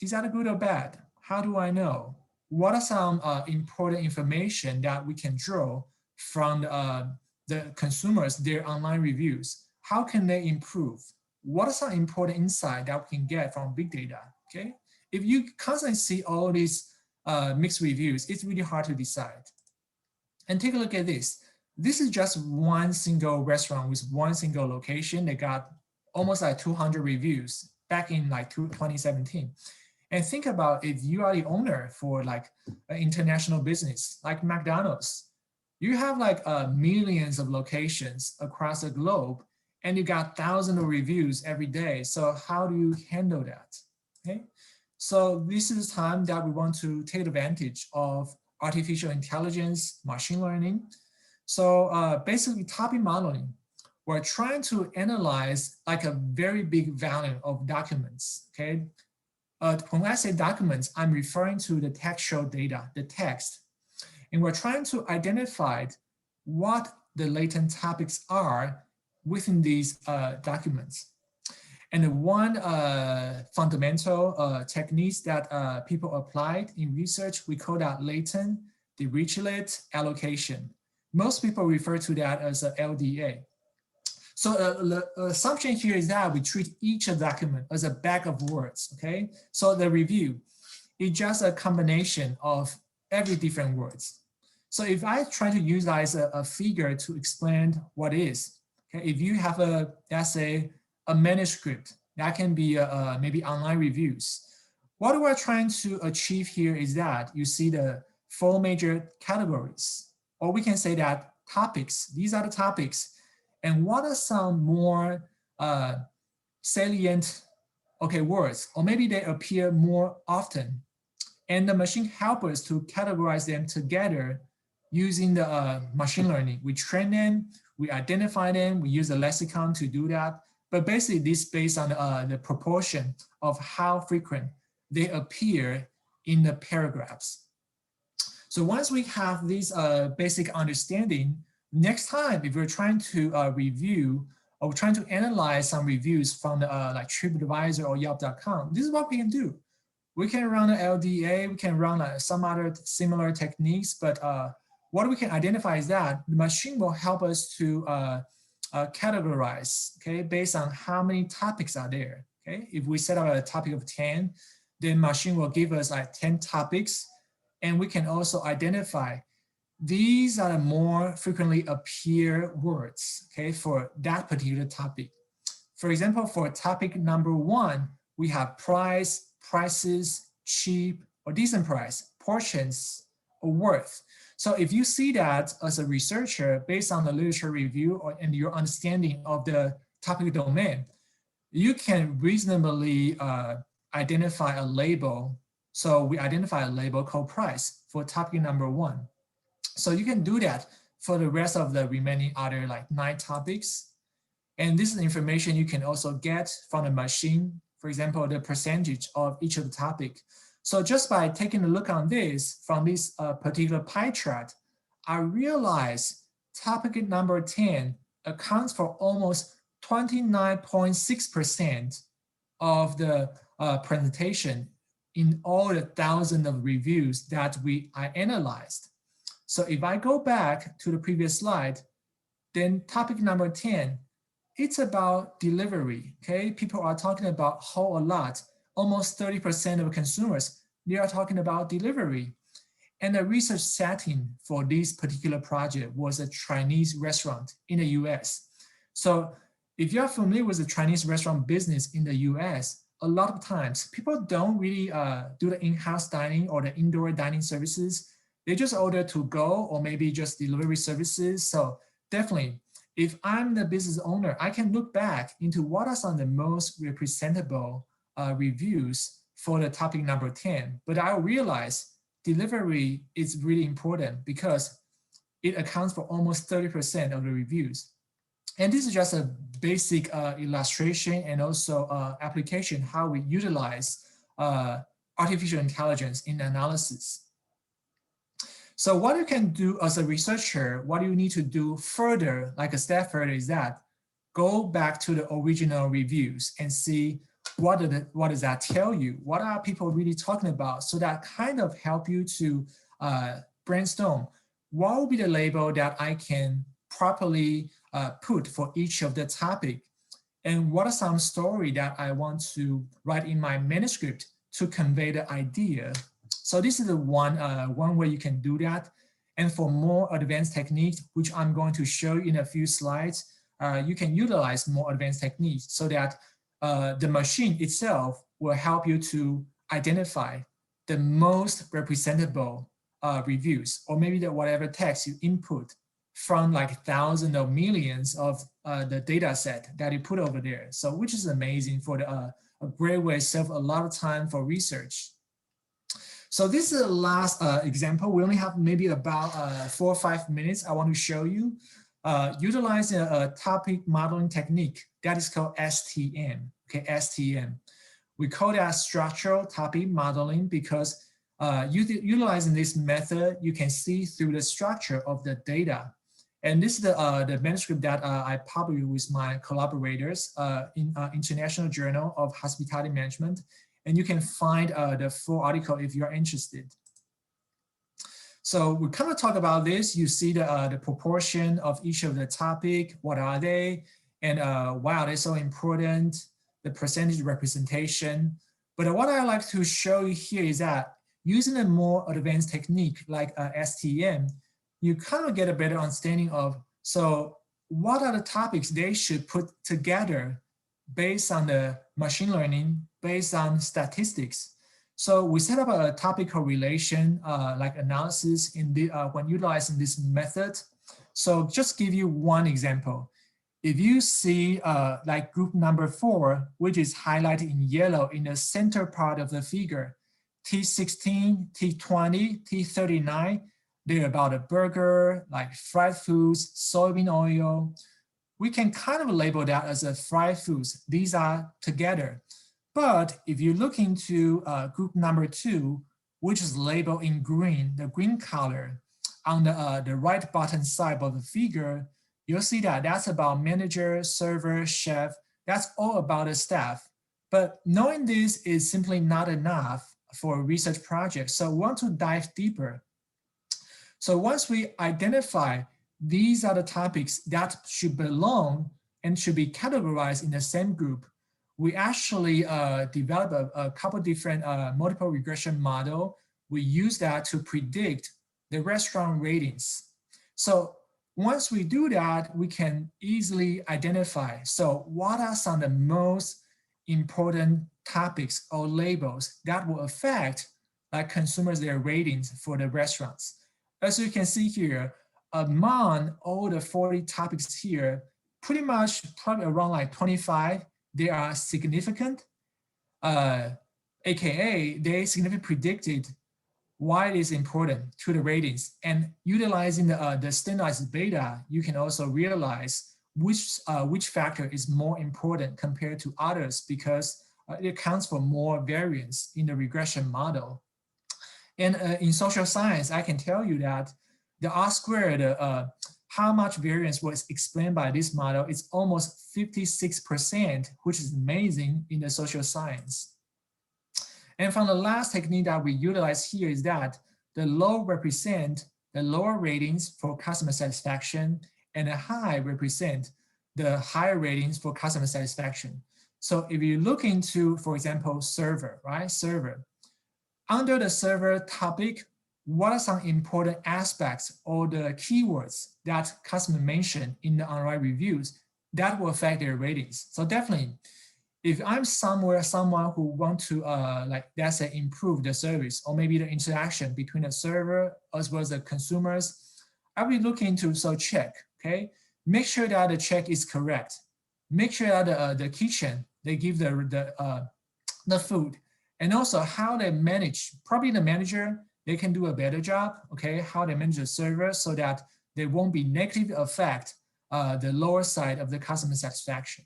is that good or bad? How do I know? What are some important information that we can draw from the consumers, their online reviews? How can they improve? What are some important insight that we can get from big data, okay? If you constantly see all these mixed reviews, it's really hard to decide. And take a look at this. This is just one single restaurant with one single location. They got almost like 200 reviews back in like 2017. And think about if you are the owner for like an international business, like McDonald's, you have like millions of locations across the globe and you got thousands of reviews every day. So how do you handle that, okay? So this is time that we want to take advantage of artificial intelligence, machine learning. So basically topic modeling, we're trying to analyze like a very big volume of documents, okay? When I say documents, I'm referring to the textual data, the text. And we're trying to identify what the latent topics are within these documents. And the one fundamental techniques that people applied in research, we call that latent dirichlet allocation. Most people refer to that as a LDA. So the assumption here is that we treat each document as a bag of words, okay? So the review is just a combination of every different words. So if I try to utilize a figure to explain what is, okay, if you have a, let's say, a manuscript, that can be maybe online reviews. What we're trying to achieve here is that you see the 4 major categories, or we can say that topics, these are the topics. And what are some more salient, okay, words, or maybe they appear more often. And the machine helps us to categorize them together using the machine learning. We train them, we identify them, we use a lexicon to do that. But basically this is based on the proportion of how frequent they appear in the paragraphs. So once we have this basic understanding, next time if we're trying to review or we're trying to analyze some reviews from the like TripAdvisor or Yelp.com, this is what we can do. We can run an LDA, we can run some other similar techniques, but what we can identify is that the machine will help us to categorize, okay, based on how many topics are there, okay? If we set up a topic of 10, then machine will give us like 10 topics, and we can also identify these are the more frequently appear words, okay, for that particular topic. For example, for topic number 1, we have price, prices, cheap, or decent price, portions, or worth. So if you see that as a researcher, based on the literature review and your understanding of the topic domain, you can reasonably identify a label. So we identify a label called price for topic number 1. So you can do that for the rest of the remaining other like 9 topics. And this is information you can also get from the machine, for example, the percentage of each of the topic. So just by taking a look on this from this particular pie chart, I realize topic number 10 accounts for almost 29.6% of the presentation in all the thousands of reviews that I analyzed. So if I go back to the previous slide, then topic number 10, it's about delivery, okay? People are talking about a whole lot almost 30% of consumers, they are talking about delivery. And the research setting for this particular project was a Chinese restaurant in the US. So if you're familiar with the Chinese restaurant business in the US, a lot of times people don't really do the in-house dining or the indoor dining services. They just order to go or maybe just delivery services. So definitely, if I'm the business owner, I can look back into what are some of the most representable reviews for the topic number 10. But I realize delivery is really important because it accounts for almost 30% of the reviews. And this is just a basic illustration and also application how we utilize artificial intelligence in analysis. So what you can do as a researcher, what you need to do further, like a step further, is that go back to the original reviews and see what does that tell you? What are people really talking about? So that kind of help you to brainstorm what will be the label that I can properly put for each of the topic, and what are some story that I want to write in my manuscript to convey the idea. So this is the one way you can do that. And for more advanced techniques, which I'm going to show you in a few slides, you can utilize more advanced techniques so that the machine itself will help you to identify the most representable reviews, or maybe whatever text you input from like thousands or millions of the data set that you put over there. So which is amazing for a great way to save a lot of time for research. So this is the last example. We only have maybe about 4 or 5 minutes. I want to show you utilizing a topic modeling technique that is called STM. Okay, STM. We call that structural topic modeling because utilizing this method, you can see through the structure of the data. And this is the manuscript that I published with my collaborators in International Journal of Hospitality Management. And you can find the full article if you're interested. So we kind of talk about this. You see the proportion of each of the topic, what are they, and why are they so important, the percentage representation. But what I like to show you here is that using a more advanced technique like STM, you kind of get a better understanding of, so what are the topics they should put together based on the machine learning, based on statistics. So we set up a topic correlation like analysis in the when utilizing this method. So just give you one example. If you see like group number 4, which is highlighted in yellow in the center part of the figure, T16, T20, T39, they're about a burger, like fried foods, soybean oil. We can kind of label that as a fried foods. These are together. But if you look into group number 2, which is labeled in green, the green color, on the right bottom side of the figure, you'll see that that's about manager, server, chef. That's all about the staff. But knowing this is simply not enough for a research project. So we want to dive deeper. So once we identify these are the topics that should belong and should be categorized in the same group, we actually develop a couple different multiple regression model. We use that to predict the restaurant ratings. So once we do that, we can easily identify, so what are some of the most important topics or labels that will affect like consumers, their ratings for the restaurants. As you can see here, among all the 40 topics here, pretty much probably around like 25, they are significant, AKA they significantly predicted why it is important to the ratings. And utilizing the standardized data, you can also realize which factor is more important compared to others because it accounts for more variance in the regression model. And in social science, I can tell you that the R-squared, how much variance was explained by this model is almost 56%, which is amazing in the social science. And from the last technique that we utilize here is that the low represent the lower ratings for customer satisfaction and the high represent the higher ratings for customer satisfaction. So if you look into, for example, server, right? Server. Under the server topic, what are some important aspects or the keywords that customers mention in the online reviews that will affect their ratings? So definitely, if I'm someone who want to like let's say improve the service or maybe the interaction between the server as well as the consumers, I'll be looking into so check, okay? Make sure that the check is correct. Make sure that the kitchen, they give the food, and also how they manage, probably the manager, they can do a better job, okay? How they manage the server so that they won't be negatively affect the lower side of the customer satisfaction.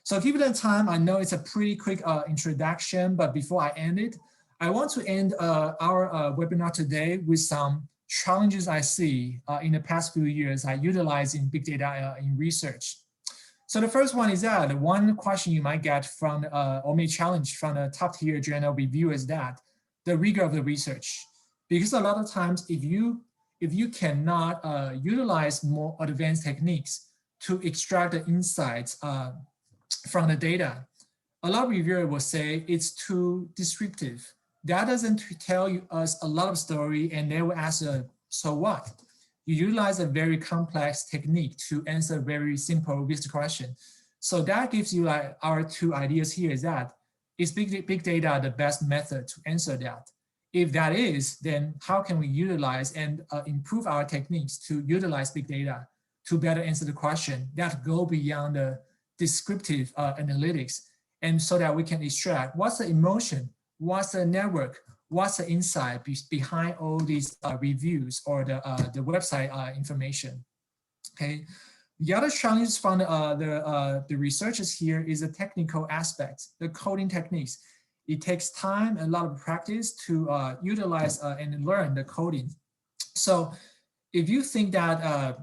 So given the time, I know it's a pretty quick introduction, but before I end it, I want to end our webinar today with some challenges I see in the past few years I utilize in big data in research. So the first one is that one question you might get from, or maybe challenge from a top tier journal review is that the rigor of the research. Because a lot of times if you cannot utilize more advanced techniques to extract the insights from the data, a lot of reviewers will say it's too descriptive. That doesn't tell us a lot of story, and they will ask, so what? You utilize a very complex technique to answer a very simple research question. So that gives you like our two ideas here is that, is big data the best method to answer that? If that is, then how can we utilize and improve our techniques to utilize big data to better answer the question that go beyond the descriptive analytics, and so that we can extract what's the emotion, what's the network, what's the insight behind all these reviews or the website information, okay? The other challenge from the researchers here is the technical aspects, the coding techniques. It takes time, a lot of practice to utilize and learn the coding. So if you think that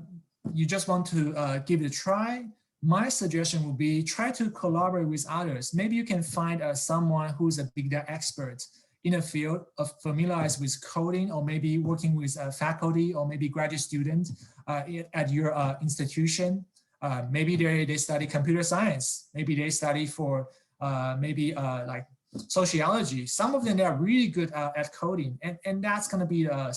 you just want to give it a try, my suggestion would be try to collaborate with others. Maybe you can find someone who's a big data expert in a field of familiarized with coding, or maybe working with faculty or maybe graduate students at your institution. Maybe they study computer science. Maybe they study for like sociology. Some of them are really good at coding, and that's going to be a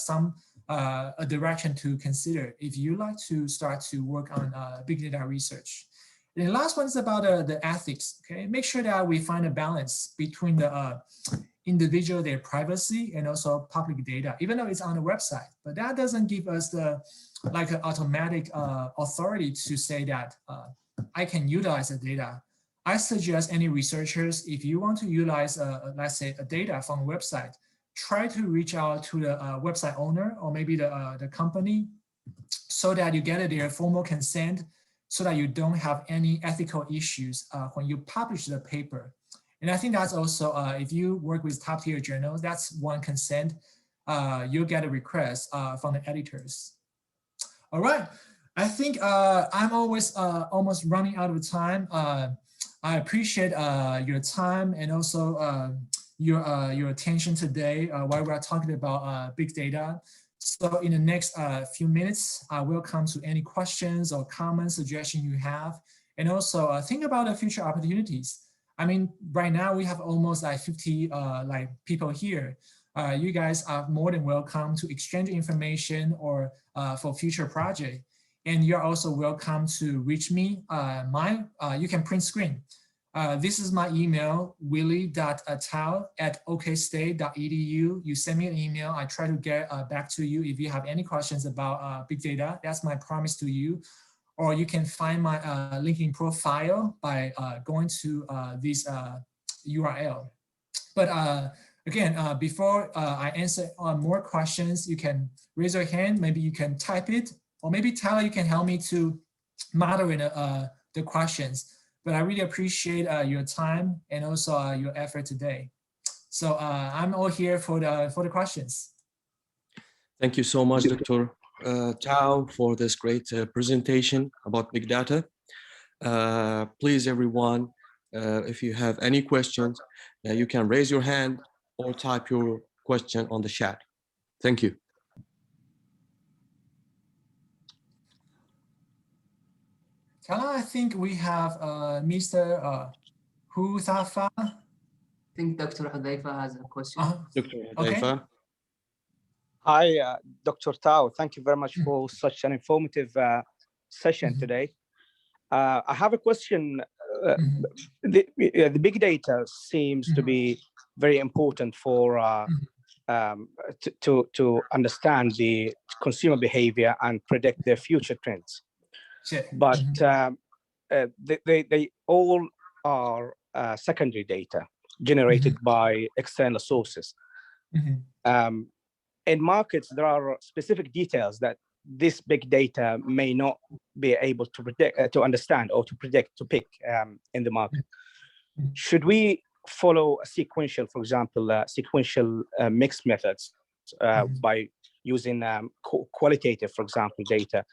direction to consider if you like to start to work on big data research. And the last one is about the ethics. Okay, make sure that we find a balance between the individual, their privacy, and also public data, even though it's on the website. But that doesn't give us the like an automatic authority to say that I can utilize the data. I suggest any researchers, if you want to utilize, let's say, a data from a website, try to reach out to the website owner or maybe the company so that you get their formal consent, so that you don't have any ethical issues when you publish the paper. And I think that's also, if you work with top tier journals, that's one consent. You'll get a request from the editors. All right, I think I'm always almost running out of time. I appreciate your time and also your attention today while we're talking about big data. So in the next few minutes, I will come to any questions or comments, suggestions you have, and also think about the future opportunities. I mean, right now we have almost like 50 like people here. You guys are more than welcome to exchange information or for future project. And you're also welcome to reach me. You can print screen. This is my email, willie.tao@okstate.edu. You send me an email. I try to get back to you if you have any questions about big data. That's my promise to you. Or you can find my LinkedIn profile by going to this URL. But again, before I answer more questions, you can raise your hand. Maybe you can type it, or maybe Tyler, you can help me to moderate the questions. But I really appreciate your time and also your effort today. So I'm all here for the questions. Thank you so much, Dr. Tao, for this great presentation about big data. Please, everyone, if you have any questions, you can raise your hand or type your question on the chat. Thank you. Kala, I think we have Mr. Who, Safa? I think Dr. Hudhaifa has a question. Dr. Okay. Hudhaifa. Hi, Dr. Tao. Thank you very much for such an informative session today. I have a question. The big data seems to be very important for to understand the consumer behavior and predict their future trends. Sure. But they all are secondary data generated by external sources. In markets, there are specific details that this big data may not be able to predict, to understand, or to predict, to pick in the market. Should we follow a sequential, for example, sequential mixed methods by using qualitative, for example, data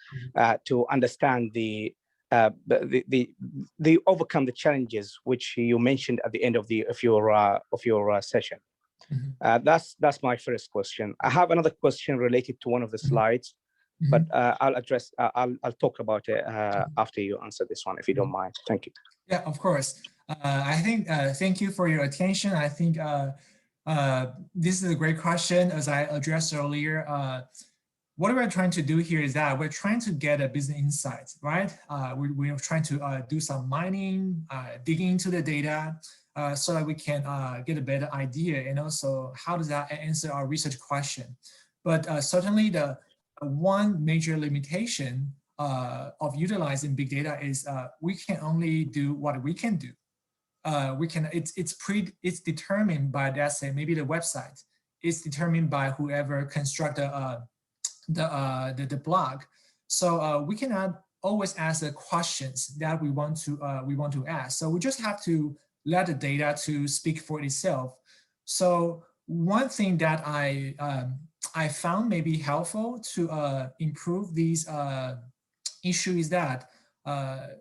to understand the overcome the challenges which you mentioned at the end of your session? That's my first question. I have another question related to one of the slides, but I'll talk about it after you answer this one, if you don't mind. Thank you. Yeah, of course. I think thank you for your attention. I think this is a great question. As I addressed earlier, what we're trying to do here is that we're trying to get a business insight, right? We're trying to do some mining, digging into the data, so that we can get a better idea, and also how does that answer our research question. But certainly the one major limitation of utilizing big data is we can only do what we can do. It's determined by, let's say, maybe the website. It's determined by whoever construct the blog. So we cannot always ask the questions that we want to ask. So we just have to let the data to speak for itself. So one thing that I found may be helpful to improve these issues is that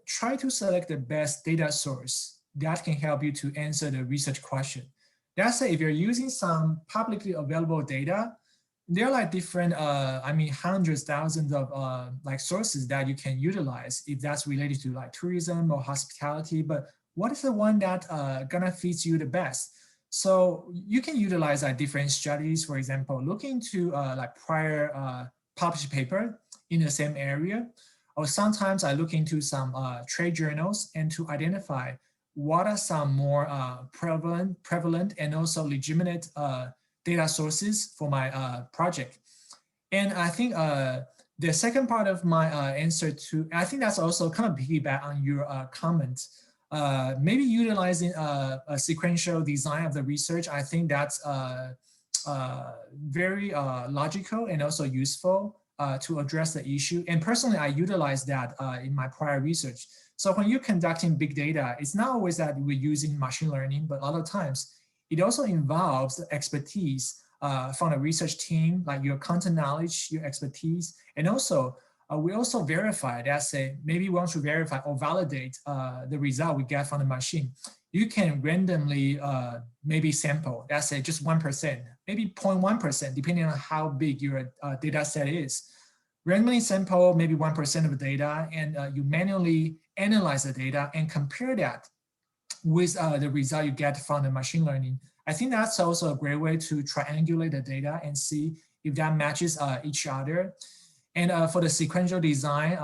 try to select the best data source that can help you to answer the research question. Let's say if you're using some publicly available data, there are like different, hundreds, thousands of like sources that you can utilize if that's related to like tourism or hospitality. But what is the one that gonna fit you the best? So you can utilize like different strategies. For example, look into like prior published paper in the same area, or sometimes I look into some trade journals and to identify what are some more prevalent and also legitimate data sources for my project. And I think the second part of my answer to, I think that's also kind of piggyback on your comment. Maybe utilizing a sequential design of the research, I think that's very logical and also useful to address the issue. And personally, I utilize that in my prior research. So when you're conducting big data, it's not always that we're using machine learning, but a lot of times it also involves the expertise from the research team, like your content knowledge, your expertise, and also we also verify that, say, maybe once you verify or validate the result we get from the machine, you can randomly maybe sample, let's say just 1%, maybe 0.1%, depending on how big your data set is. Randomly sample maybe 1% of the data, and you manually analyze the data and compare that with the result you get from the machine learning. I think that's also a great way to triangulate the data and see if that matches each other. And for the sequential design,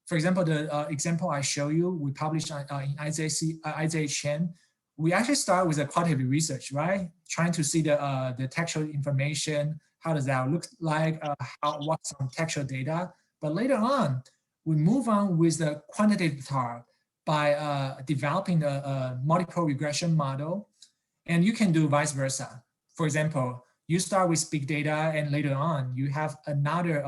for example, the example I show you, we published in IJChen, we actually start with a qualitative research, right? Trying to see the textual information, how does that look like, what's some textual data. But later on, we move on with the quantitative part by developing a multiple regression model. And you can do vice versa. For example, you start with big data and later on you have another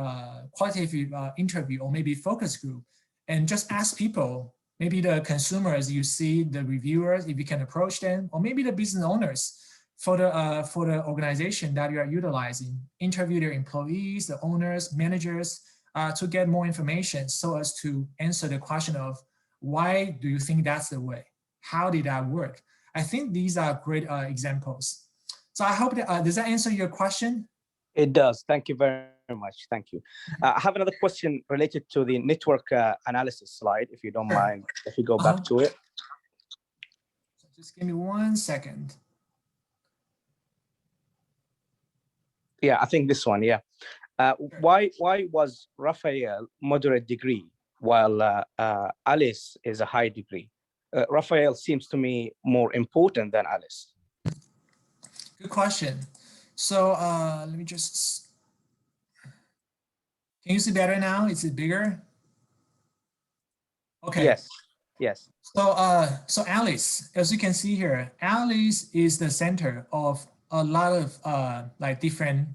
qualitative interview or maybe focus group and just ask people, maybe the consumers you see, the reviewers, if you can approach them, or maybe the business owners for the organization that you are utilizing, interview their employees, the owners, managers to get more information so as to answer the question of why do you think that's the way? How did that work? I think these are great examples. So I hope that, does that answer your question? It does. Thank you very much. Thank you. I have another question related to the network analysis slide, if you don't mind, if you go back to it. Just give me 1 second. Yeah, I think this one. Yeah. Why was Raphael moderate degree while Alice is a high degree? Raphael seems to me more important than Alice. Good question. So let me just, can you see better now? Is it bigger? Okay. Yes, yes. So Alice, as you can see here, Alice is the center of a lot of like different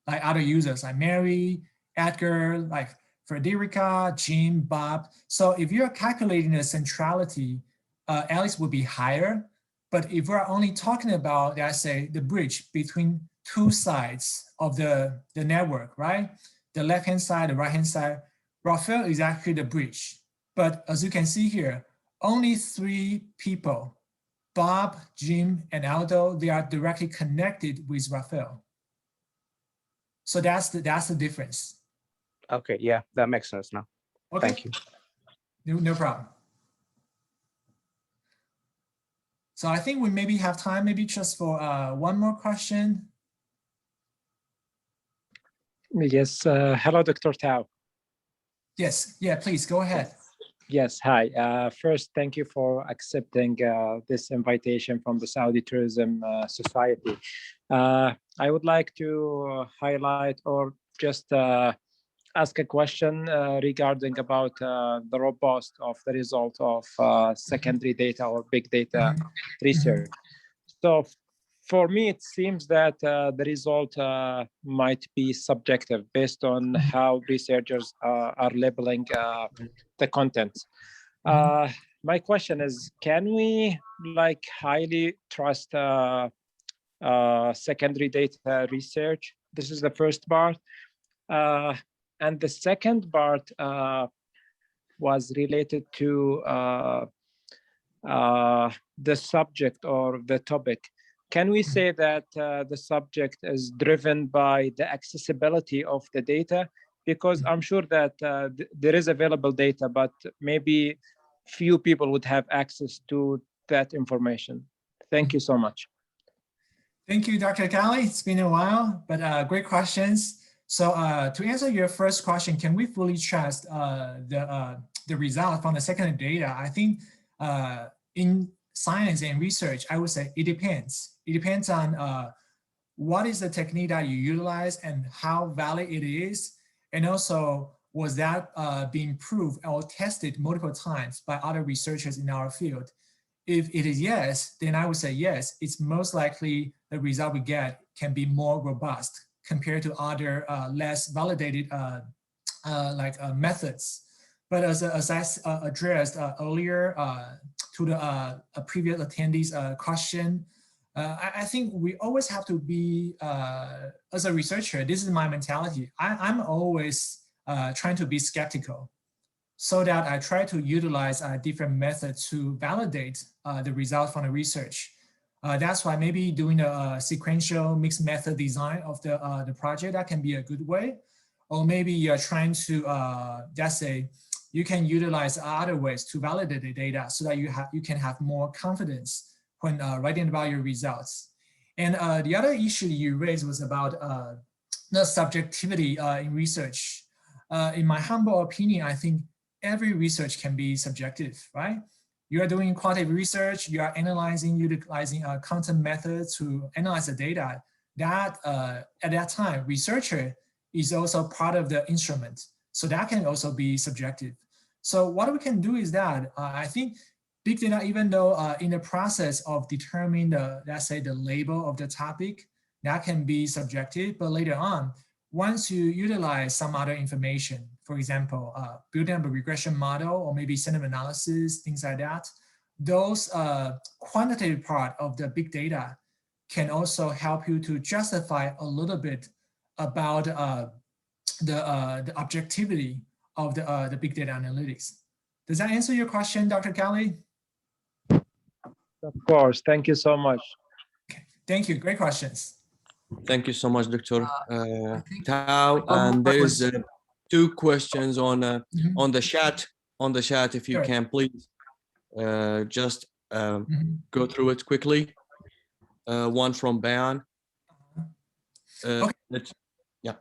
like other users like Mary, Edgar, like Frederica, Jim, Bob. So if you're calculating the centrality, Alice would be higher. But if we're only talking about, let's say, the bridge between two sides of the network, right? The left-hand side, the right-hand side, Raphael is actually the bridge. But as you can see here, only 3 people, Bob, Jim, and Aldo, they are directly connected with Raphael. So that's the difference. Okay, yeah, that makes sense now. Okay. Thank you. No problem. So I think we maybe have time, maybe just for one more question. Yes, hello, Dr. Tao. Yes, yeah, please go ahead. Yes, hi. First, thank you for accepting this invitation from the Saudi Tourism Society. I would like to highlight or just ask a question regarding about the robust of the result of secondary data or big data research. So for me, it seems that the result might be subjective based on how researchers are labeling the content. My question is, can we like highly trust secondary data research? This is the first part. And the second part was related to the subject or the topic. Can we say that the subject is driven by the accessibility of the data? Because I'm sure that there is available data, but maybe few people would have access to that information. Thank you so much. Thank you, Dr. Gali. It's been a while, but great questions. So to answer your first question, can we fully trust the result from the secondary data? I think in science and research, I would say it depends. It depends on what is the technique that you utilize and how valid it is. And also, was that being proved or tested multiple times by other researchers in our field? If it is yes, then I would say yes, it's most likely the result we get can be more robust compared to other less validated methods. But as I addressed earlier to the previous attendees' question, I think we always have to be, as a researcher, this is my mentality. I'm always trying to be skeptical so that I try to utilize different methods to validate the results from the research. That's why maybe doing a sequential mixed method design of the project, that can be a good way. Or maybe you're trying to, let's say, you can utilize other ways to validate the data so that you can have more confidence when writing about your results. And the other issue you raised was about the subjectivity in research. In my humble opinion, I think every research can be subjective, right? You are doing quantitative research, you are utilizing content methods to analyze the data. That at that time, researcher is also part of the instrument. So that can also be subjective. So what we can do is that I think big data, even though in the process of determining the, let's say, the label of the topic, that can be subjective, but later on, once you utilize some other information, for example, building up a regression model or maybe sentiment analysis, things like that, those quantitative part of the big data can also help you to justify a little bit about the objectivity of the big data analytics. Does that answer your question, Dr. Kelly? Of course, thank you so much. Okay. Thank you, great questions. Thank you so much, Dr. Tao. And there is 2 questions on the chat. If you Sure. can please just go through it quickly. One from Bayan. Okay. Yeah.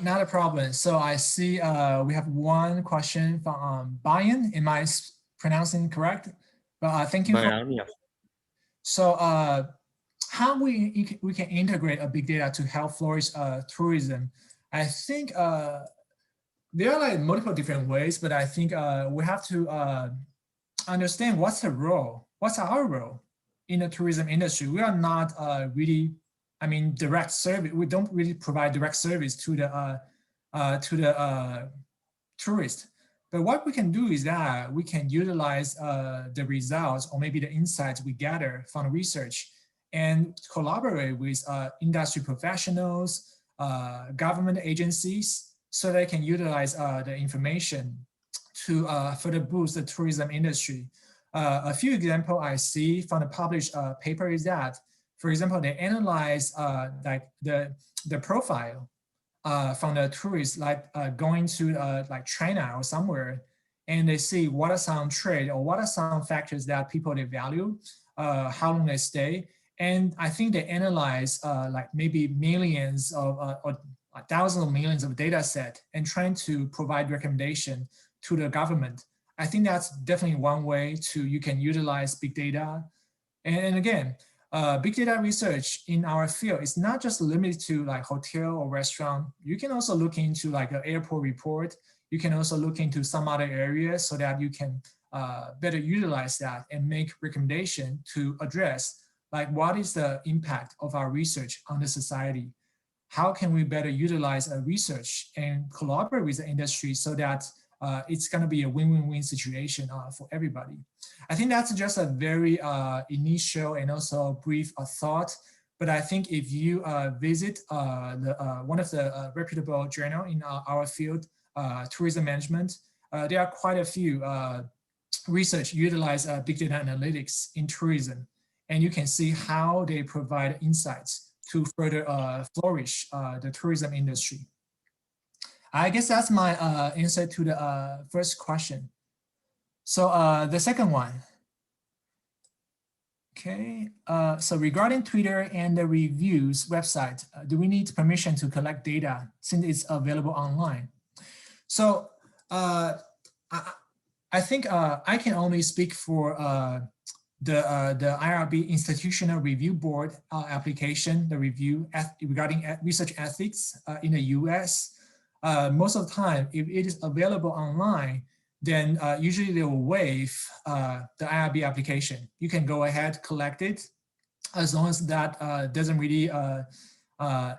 Not a problem. So I see we have one question from Bayan. Am I pronouncing correct? Thank you. Bayan, yes. So how we can integrate a big data to help flourish tourism? I think there are like multiple different ways, but I think we have to understand what's our role in the tourism industry. We are not really, I mean, direct service. We don't really provide direct service to the tourist. But what we can do is that we can utilize the results or maybe the insights we gather from research and collaborate with industry professionals, government agencies, so they can utilize the information to further boost the tourism industry. A few examples I see from the published paper is that, for example, they analyze like the profile from the tourists, like going to like China or somewhere, and they see what are some traits or what are some factors that people they value, how long they stay. And I think they analyze like maybe millions of or thousands of millions of data set and trying to provide recommendation to the government. I think that's definitely one way you can utilize big data. And again, big data research in our field is not just limited to like hotel or restaurant. You can also look into like an airport report. You can also look into some other areas so that you can better utilize that and make recommendation to address like what is the impact of our research on the society? How can we better utilize research and collaborate with the industry so that it's going to be a win-win-win situation for everybody. I think that's just a very initial and also brief thought. But I think if you visit one of the reputable journal in our field, tourism management, there are quite a few research utilize big data analytics in tourism. And you can see how they provide insights to further flourish the tourism industry. I guess that's my answer to the first question. So the second one. Okay, so regarding Twitter and the reviews website, do we need permission to collect data since it's available online? So I think I can only speak for the IRB Institutional Review Board application, the review regarding research ethics in the US. Most of the time, if it is available online, then usually they will waive the IRB application. You can go ahead, collect it, as long as that doesn't really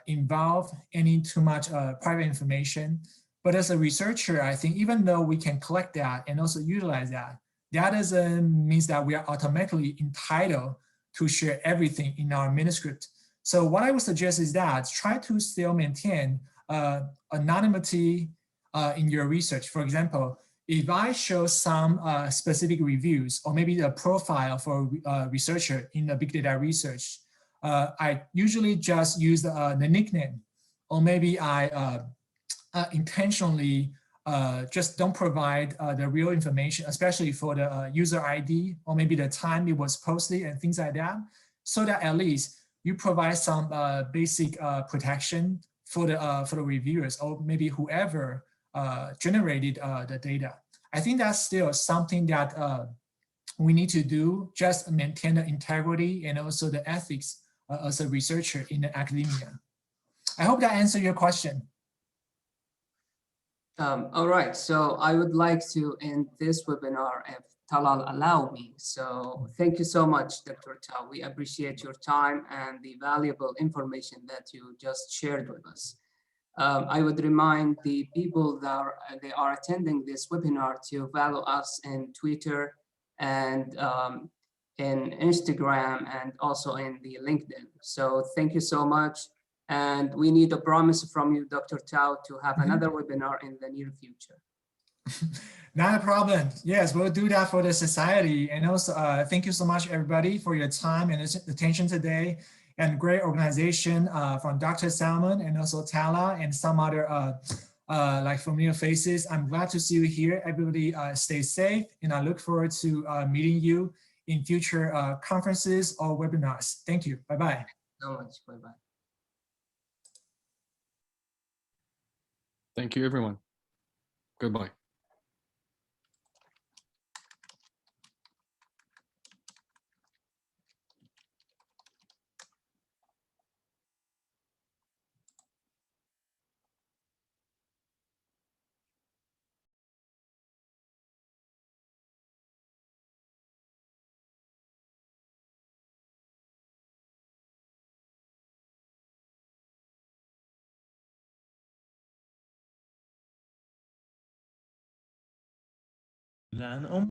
involve any too much private information. But as a researcher, I think even though we can collect that and also utilize that, that doesn't mean that we are automatically entitled to share everything in our manuscript. So what I would suggest is that try to still maintain anonymity in your research. For example, if I show some specific reviews or maybe the profile for a researcher in the big data research, I usually just use the nickname, or maybe I intentionally just don't provide the real information, especially for the user ID or maybe the time it was posted and things like that, so that at least you provide some basic protection for the reviewers or maybe whoever generated the data. I think that's still something that we need to do, just maintain the integrity and also the ethics as a researcher in the academia. I hope that answered your question. All right, so I would like to end this webinar if Talal allow me. So thank you so much, Dr. Tao. We appreciate your time and the valuable information that you just shared with us. I would remind the people that they are attending this webinar to follow us in Twitter and in Instagram and also in the LinkedIn. So thank you so much. And we need a promise from you, Dr. Tao, to have another webinar in the near future. Not a problem. Yes, we'll do that for the society. And also, thank you so much, everybody, for your time and attention today. And great organization from Dr. Salmon and also Tala and some other like familiar faces. I'm glad to see you here. Everybody stay safe, and I look forward to meeting you in future conferences or webinars. Thank you. Bye-bye. So much. Bye-bye. Thank you, everyone. Goodbye. الآن